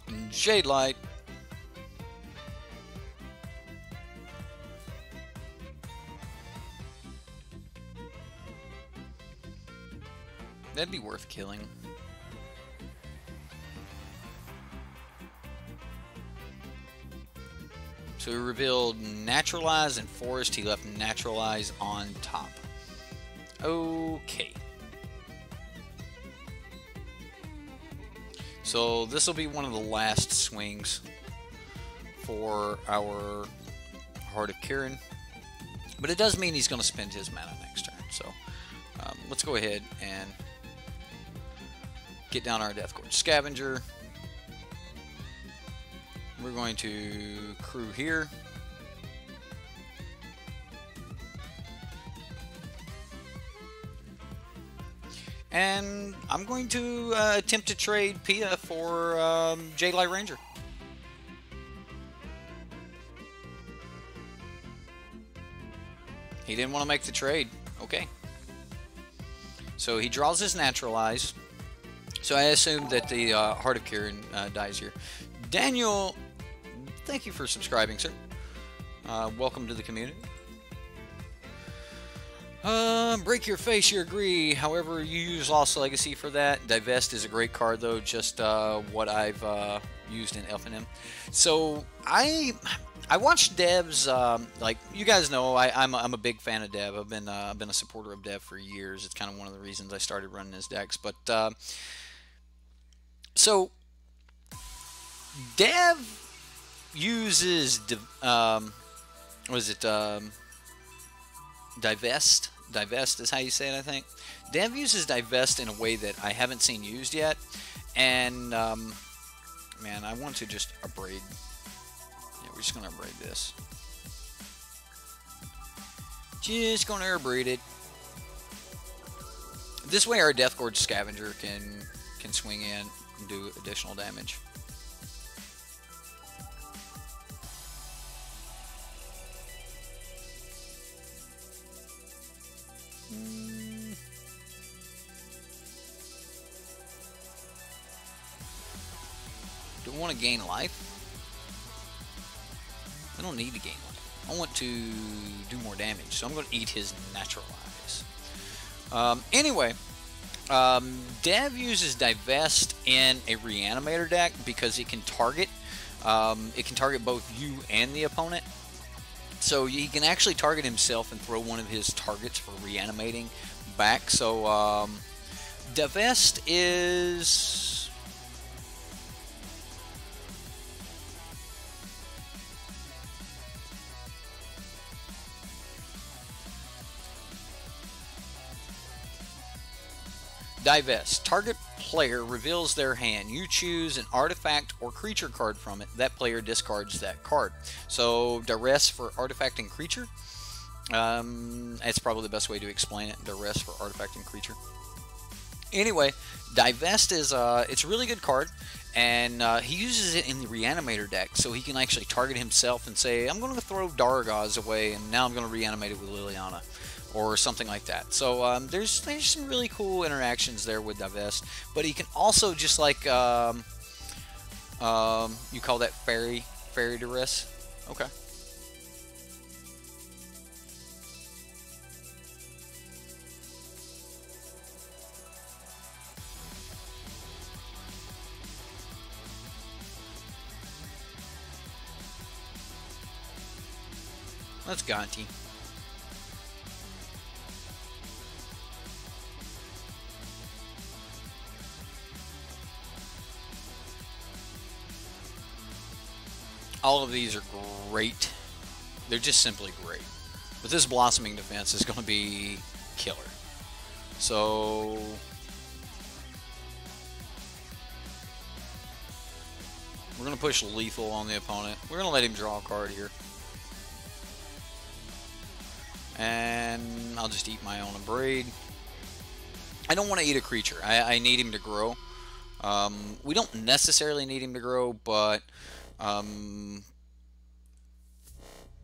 And Jade Light. That'd be worth killing. So he revealed Naturalize and Forest. He left Naturalize on top. Okay. So this will be one of the last swings for our Heart of Kirin. But it does mean he's going to spend his mana next turn. So let's go ahead and get down our Deathgorge Scavenger. We're going to crew here. And I'm going to attempt to trade Pia for Jade Light Ranger. He didn't want to make the trade. Okay. So he draws his Naturalize. So I assume that the Heart of Kirin dies here. Daniel, thank you for subscribing, sir. Welcome to the community. Break Your Face, you agree. However, you use Lost Legacy for that. Divest is a great card, though, just what I've used in FNM. So I watched devs, like you guys know, I'm a big fan of Dev. I've been a supporter of Dev for years. It's kind of one of the reasons I started running his decks. But so Dev uses Divest. Divest is how you say it, I think. Dev uses Divest in a way that I haven't seen used yet, and man, I want to just abrade. Yeah, we're just gonna abrade this. Just gonna abrade it. This way, our Deathgorge Scavenger can swing in and do additional damage. Do I want to gain life? I don't need to gain life. I want to do more damage, so I'm going to eat his Naturalize. Anyway, Dev uses Divest in a Reanimator deck because it can target both you and the opponent. So he can actually target himself and throw one of his targets for reanimating back. So Divest is... Divest. Target player reveals their hand. You choose an artifact or creature card from it. That player discards that card. So Duress for artifact and creature. That's probably the best way to explain it. Duress for artifact and creature. Anyway, Divest is it's a really good card, and he uses it in the Reanimator deck, so he can actually target himself and say, I'm going to throw Dargaz away, and now I'm going to reanimate it with Liliana, or something like that. So there's some really cool interactions there with Divest, but he can also just like you call that fairy Duress. Okay. That's Gonti. All of these are great. They're just simply great. But this Blossoming Defense is going to be killer. So We're going to push lethal on the opponent. We're going to let him draw a card here. And I'll just eat my own Abrade. I don't want to eat a creature. I need him to grow. We don't necessarily need him to grow, but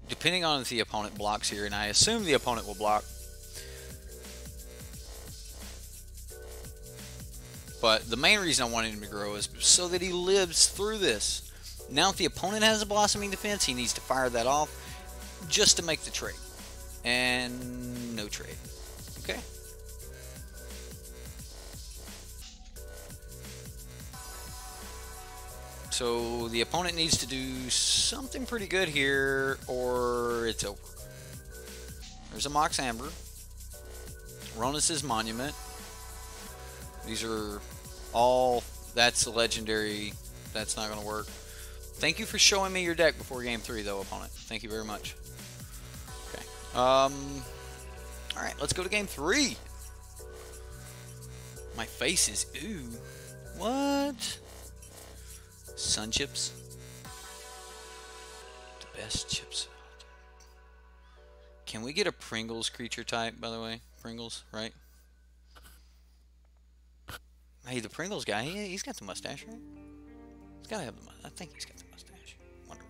depending on if the opponent blocks here, and I assume the opponent will block. But the main reason I wanted him to grow is so that he lives through this. Now if the opponent has a blossoming defense, he needs to fire that off just to make the trade. And no trade. Okay. So the opponent needs to do something pretty good here or it's over. There's a Mox Amber. Ronus's Monument. These are all, that's a legendary, that's not going to work. Thank you for showing me your deck before game 3 though, opponent. Thank you very much. Okay. Alright, let's go to game 3. My face is, ooh. What? Sun chips. The best chips. Can we get a Pringles creature type, by the way? Pringles, right? Hey, the Pringles guy, he's got the mustache, right? He's got to have the mustache. I think he's got the mustache. Wonder.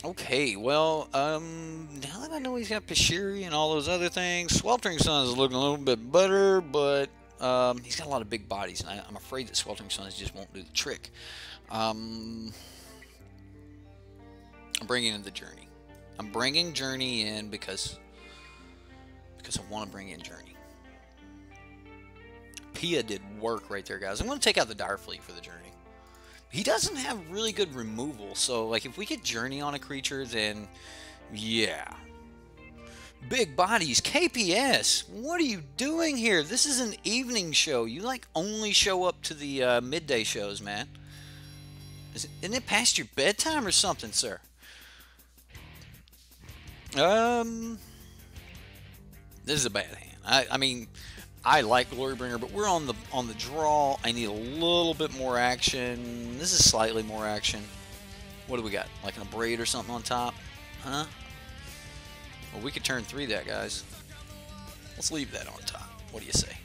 Okay, well, now that I know he's got Pashiri and all those other things, Sweltering Sun is looking a little bit better, but he's got a lot of big bodies, and I'm afraid that Sweltering Suns just won't do the trick. I'm bringing in the Journey. I'm bringing Journey in because I want to bring in Journey. Pia did work right there, guys. I'm going to take out the Dire Fleet for the Journey. He doesn't have really good removal, so like if we get Journey on a creature, then yeah. Big bodies, KPS. What are you doing here? This is an evening show. You like only show up to the midday shows, man. Isn't it past your bedtime or something, sir? This is a bad hand. I mean, I like Glorybringer, but we're on the draw. I need a little bit more action. This is slightly more action. What do we got? Like an Abrade or something on top? Huh? Well, we could turn 3 that, guys. Let's leave that on top. What do you say?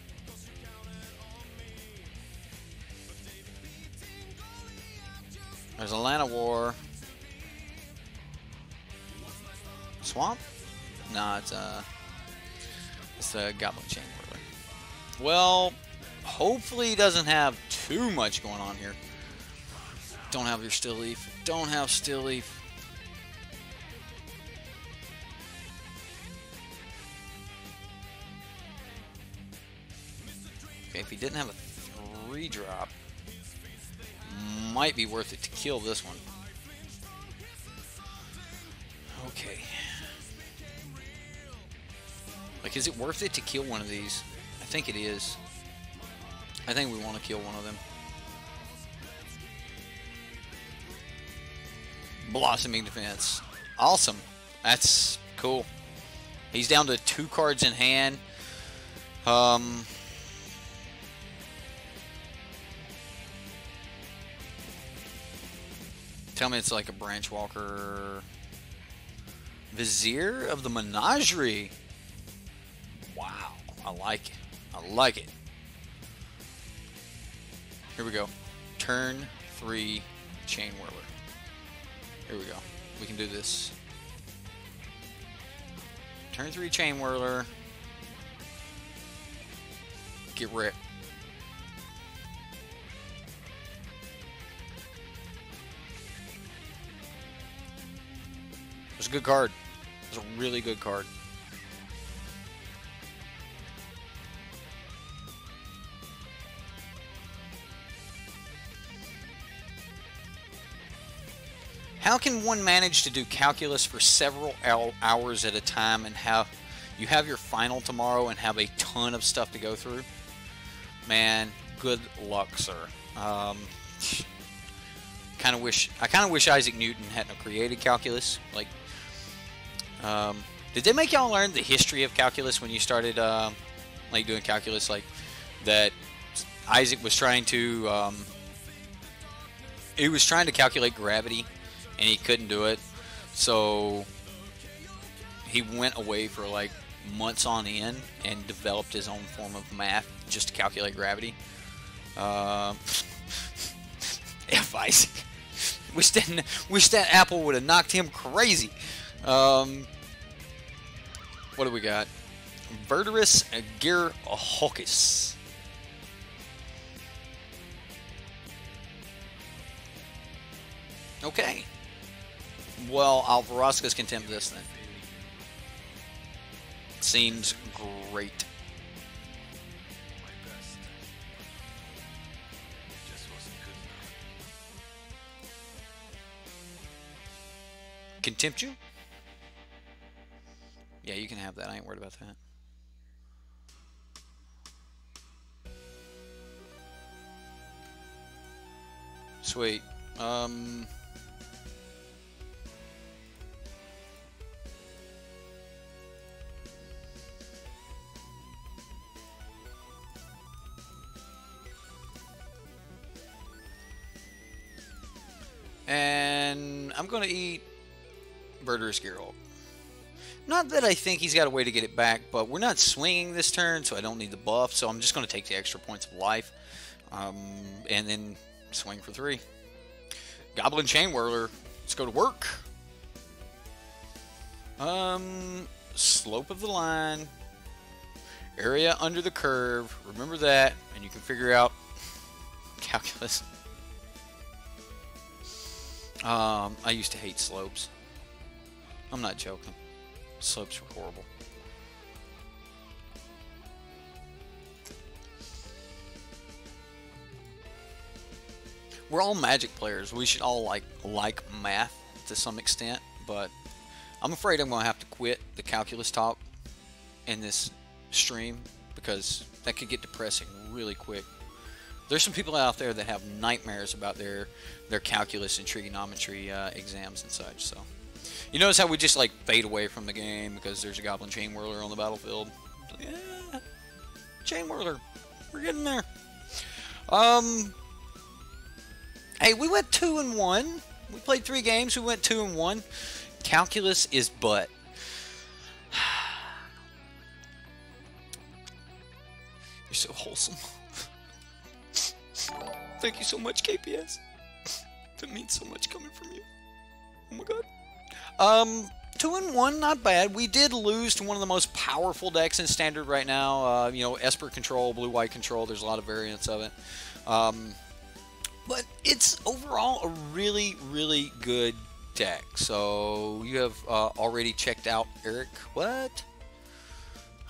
There's a Llanowar. Swamp? No, it's a Goblin Chainwhirler. Well, hopefully he doesn't have too much going on here. Don't have your Still Leaf. Don't have Still Leaf. Okay, if he didn't have a 3-drop, might be worth it to kill this one. Okay. Like, is it worth it to kill one of these? I think it is. I think we want to kill one of them. Blossoming Defense. Awesome. That's cool. He's down to 2 cards in hand. Tell me it's like a Branch Walker. Vizier of the Menagerie. Wow. I like it. I like it. Here we go. Turn 3 Chainwhirler. Here we go. We can do this. Turn 3 Chainwhirler. Get wrecked. It's a good card. It's a really good card. How can one manage to do calculus for several hours at a time and you have your final tomorrow and have a ton of stuff to go through? Man, good luck, sir. I kind of wish Isaac Newton hadn't created calculus. Like, did they make y'all learn the history of calculus when you started like doing calculus? Like that Isaac was trying to He was trying to calculate gravity, and he couldn't do it. So he went away for like months on end and developed his own form of math just to calculate gravity. F Isaac. Wish that apple would have knocked him crazy. What do we got? Verdurous Gearhawkus. Okay. Well, Alvarosca's Contempt this then. Seems great. Contempt you? Yeah, you can have that. I ain't worried about that. Sweet. And I'm going to eat Verdurous Gearhawk. Not that I think he's got a way to get it back, but we're not swinging this turn, so I don't need the buff, so I'm just going to take the extra points of life. And then swing for 3. Goblin Chainwhirler. Let's go to work. Slope of the line. Area under the curve. Remember that, and you can figure out calculus. I used to hate slopes. I'm not joking. Slopes were horrible. We're all Magic players. We should all like math to some extent, but I'm afraid I'm going to have to quit the calculus talk in this stream because that could get depressing really quick. There's some people out there that have nightmares about their calculus and trigonometry exams and such. So you notice how we just like fade away from the game because there's a Goblin Chainwhirler on the battlefield. Yeah, Chainwhirler, we're getting there. Hey, we went 2-1. We played 3 games. We went 2-1. Calculus is butt. You're so wholesome. Thank you so much, KPS. That means so much coming from you. Oh my god. 2-1, not bad. We did lose to one of the most powerful decks in Standard right now. You know, Esper control, blue-white control. There's a lot of variants of it. But it's overall a really, really good deck. So you have already checked out Eric. What?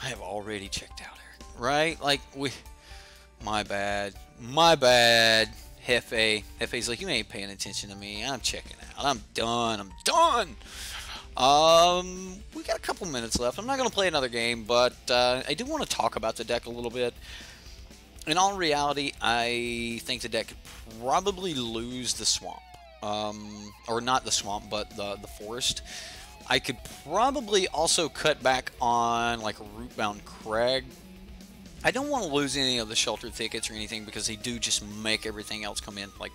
I have already checked out Eric. Right? Like, my bad. My bad. Hefe's like, you ain't paying attention to me. I'm checking out. I'm done. I'm done. We got a couple minutes left. I'm not going to play another game, but I do want to talk about the deck a little bit. In all reality, I think the deck could probably lose the swamp. Or not the swamp, but the forest. I could probably also cut back on like a Rootbound Crag. I don't want to lose any of the Shelter Thickets or anything because they do just make everything else come in like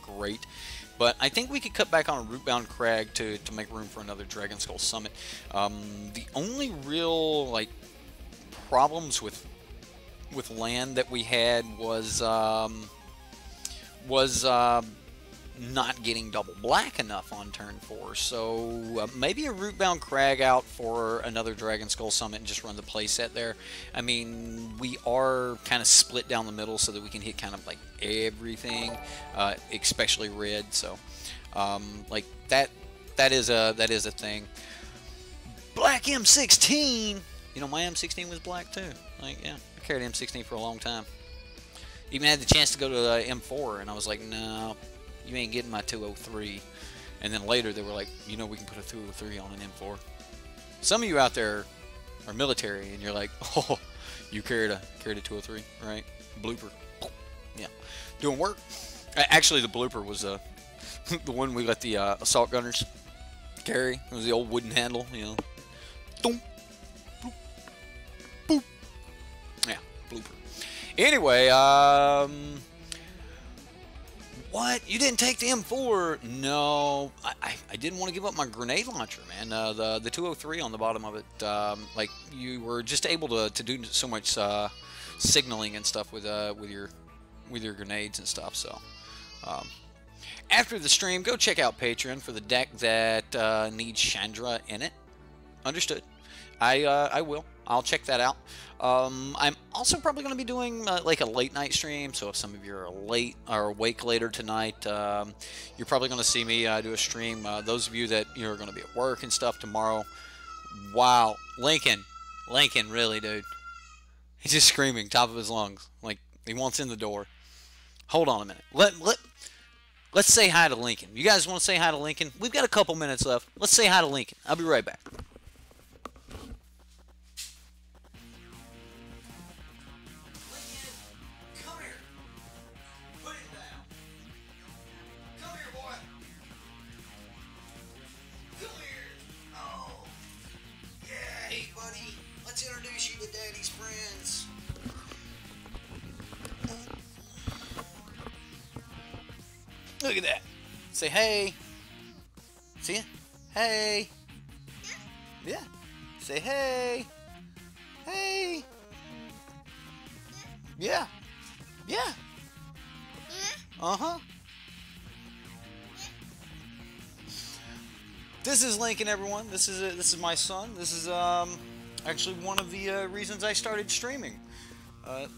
great. But I think we could cut back on a Rootbound Crag to make room for another Dragon Skull Summit. The only real like problems with land that we had was not getting double black enough on turn 4. So maybe a Rootbound Crag out for another Dragon Skull Summit and just run the playset there. I mean, we are kind of split down the middle so that we can hit kind of like everything, especially red. So like that is a thing. Black M16. You know, my M16 was black too. Like, yeah, I carried M16 for a long time. Even had the chance to go to M4, and I was like, no, you ain't getting my 203. And then later they were like, you know, we can put a 203 on an M4. Some of you out there are military, and you're like, oh, you carried a 203, right? Blooper. Yeah, doing work. Actually, the blooper was the one we let the assault gunners carry. It was the old wooden handle, you know. Boom. Boop. Yeah, blooper. Anyway, What? You didn't take the M4? No, I didn't want to give up my grenade launcher, man. The 203 on the bottom of it, like you were just able to do so much signaling and stuff with your grenades and stuff. So after the stream, go check out Patreon for the deck that needs Chandra in it. Understood. I will. I'll check that out. I'm also probably going to be doing like a late night stream, so if some of you are late or awake later tonight, you're probably going to see me do a stream. Those of you that are going to be at work and stuff tomorrow, wow, Lincoln, really, dude, he's just screaming top of his lungs like he wants in the door. Hold on a minute. Let's say hi to Lincoln. You guys want to say hi to Lincoln? We've got a couple minutes left. Let's say hi to Lincoln. I'll be right back. Introduce you to Daddy's friends. Look at that. Say hey. See ya? Hey. Yeah. Say hey. Hey. Yeah. Yeah. Uh-huh. This is Lincoln, everyone. This is my son. This is actually one of the reasons I started streaming.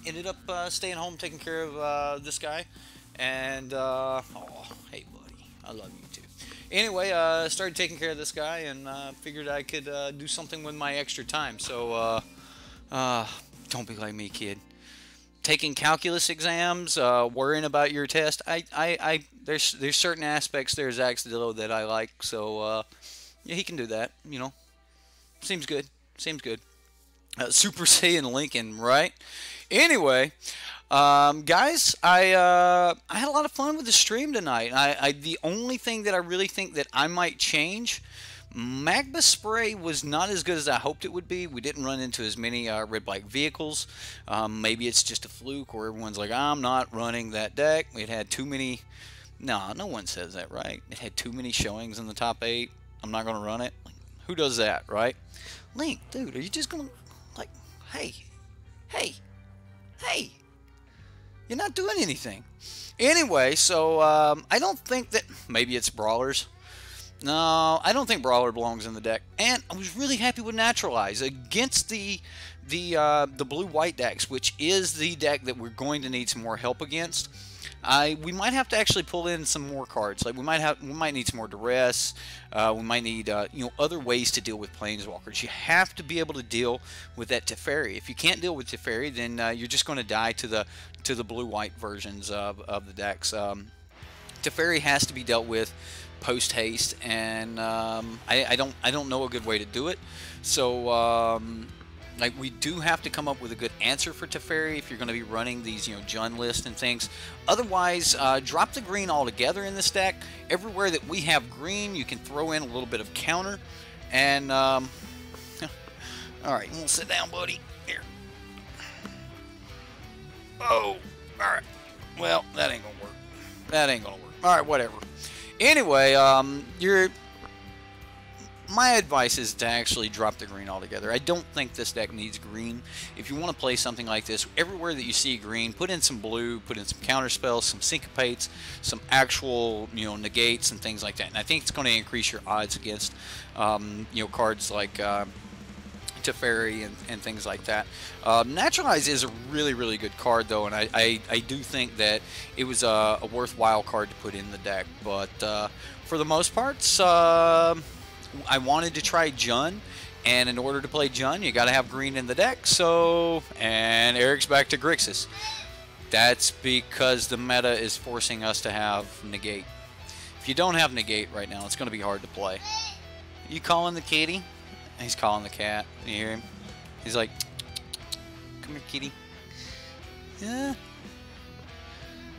Ended up staying home taking care of this guy, and oh, hey buddy, I love you too. Anyway, started taking care of this guy, and figured I could do something with my extra time. So don't be like me, kid. Taking calculus exams, worrying about your test. There's certain aspects there, Zach Stillo, that I like. So yeah, he can do that. You know, seems good. Seems good. Super Saiyan Lincoln, right? Anyway, guys, I had a lot of fun with the stream tonight. The only thing that I really think that I might change, Magma Spray was not as good as I hoped it would be. We didn't run into as many red-black vehicles. Maybe it's just a fluke, or everyone's like, I'm not running that deck. It had too many... No one says that, right? It had too many showings in the top 8. I'm not going to run it. Like, who does that, right? Link, dude, are you just gonna, like, hey, you're not doing anything. Anyway, so, I don't think that, maybe it's Brawlers. No, I don't think Brawler belongs in the deck. And I was really happy with Naturalize against the blue-white decks, which is the deck that we're going to need some more help against. We might have to actually pull in some more cards. Like we might need some more duress. We might need other ways to deal with planeswalkers. You have to be able to deal with that Teferi. If you can't deal with Teferi, then you're just going to die to the blue-white versions of the decks. Teferi has to be dealt with post haste, and I don't know a good way to do it. So like we do have to come up with a good answer for Teferi if you're going to be running these Jund lists and things. Otherwise, drop the green altogether in this deck. Everywhere that we have green, you can throw in a little bit of counter. And all right, we'll sit down, buddy. Here. Oh, all right. Well, that ain't gonna work. That ain't gonna work. All right, whatever. Anyway, my advice is to actually drop the green altogether. I don't think this deck needs green. If you want to play something like this, everywhere that you see green, put in some blue, put in some counter spells, some syncopates, some actual negates and things like that. And I think it's going to increase your odds against cards like Teferi and things like that. Naturalize is a really, really good card though, and I do think that it was a worthwhile card to put in the deck. But for the most parts, I wanted to try Jund, and in order to play Jund, you got to have green in the deck. So, and Eric's back to Grixis. That's because the meta is forcing us to have negate. If you don't have negate right now, it's going to be hard to play. You calling the kitty? He's calling the cat. You hear him? He's like, come here, kitty. Yeah.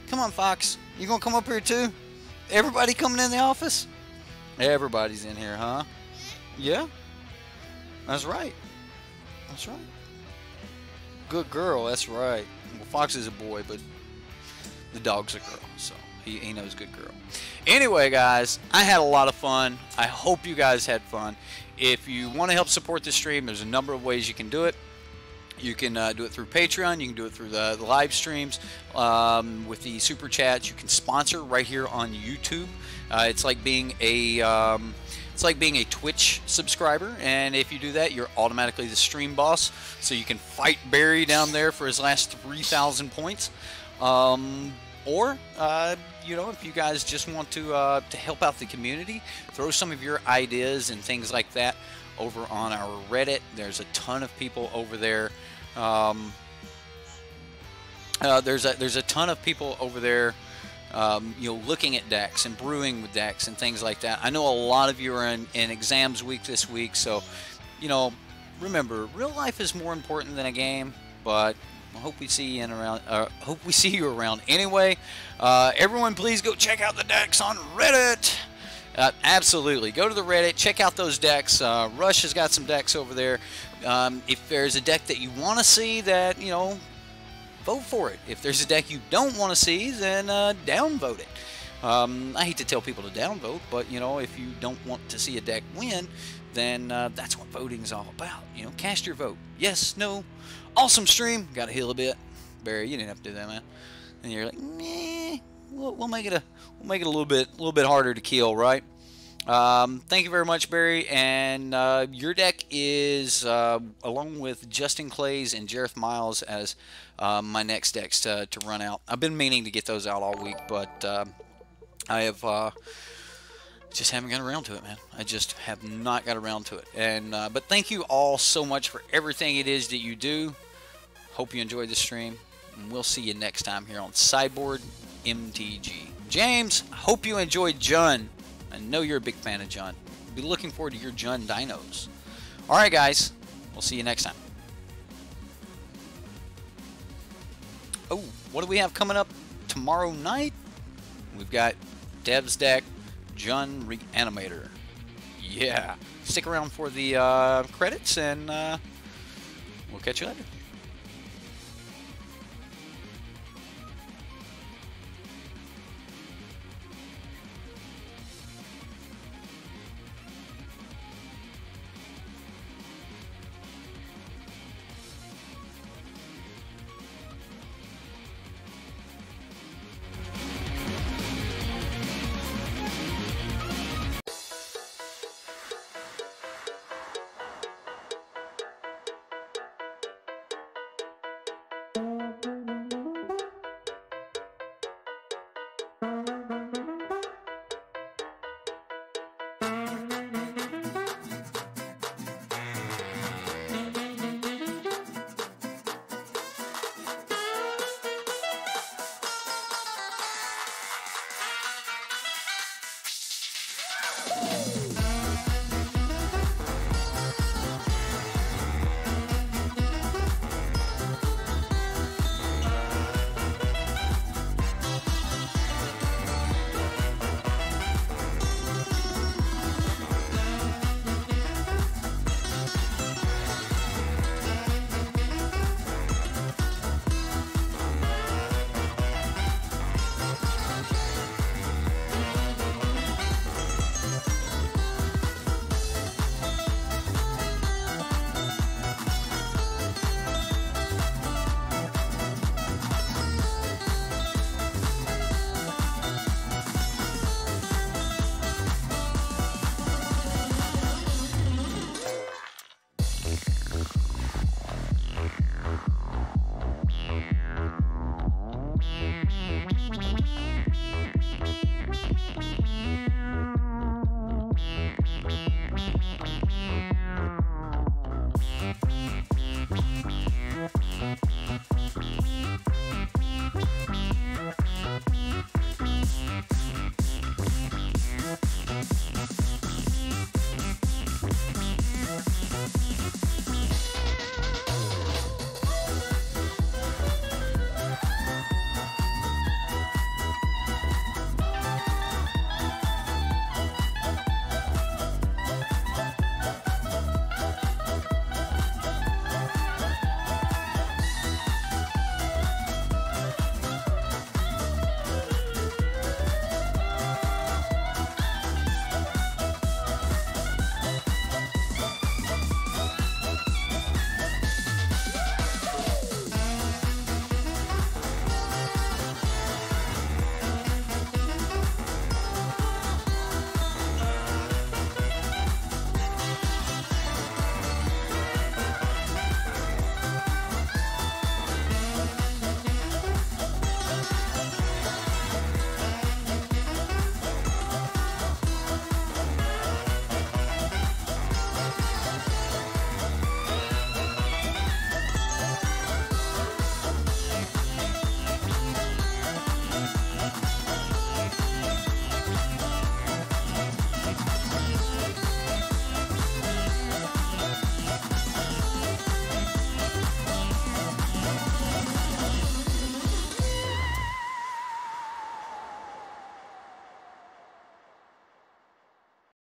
Come on, Fox. You gonna come up here too? Everybody coming in the office? Everybody's in here, huh? Yeah? That's right. That's right. Good girl, that's right. Well, Fox is a boy, but the dog's a girl, so He knows good girl. Anyway, guys, I had a lot of fun. I hope you guys had fun. If you want to help support this stream, there's a number of ways you can do it. You can do it through Patreon. You can do it through the live streams with the super chats. You can sponsor right here on YouTube. It's like being a Twitch subscriber, and if you do that, you're automatically the stream boss. So you can fight Barry down there for his last 3,000 points. Or you know, if you guys just want to help out the community, throw some of your ideas and things like that over on our Reddit. There's a ton of people over there. There's a ton of people over there, you know, looking at decks and brewing with decks and things like that. I know a lot of you are in exams week this week, so you know, remember, real life is more important than a game. But I hope we see you hope we see you around anyway. Everyone, please go check out the decks on Reddit. Absolutely, go to the Reddit, check out those decks. Rush has got some decks over there. If there's a deck that you want to see, that, you know, vote for it. If there's a deck you don't want to see, then downvote it. I hate to tell people to downvote, but you know, if you don't want to see a deck win, then that's what voting is all about. You know, cast your vote. Yes, no. Awesome stream. Got to heal a bit. Barry, you didn't have to do that, man. And you're like, meh. We'll make it a little bit harder to kill, right? Thank you very much, Barry. And your deck is along with Justin Clays and Jareth Miles as my next decks to run out. I've been meaning to get those out all week, but I have just haven't got around to it, man. I just have not got around to it. And but thank you all so much for everything it is that you do. Hope you enjoyed the stream, and we'll see you next time here on Sideboard MTG. James, hope you enjoyed Jund. I know you're a big fan of Jund. Be looking forward to your Jund dinos. All right, guys. We'll see you next time. Oh, what do we have coming up tomorrow night? We've got Dev's deck, Jund Reanimator. Yeah. Stick around for the credits, and we'll catch you later.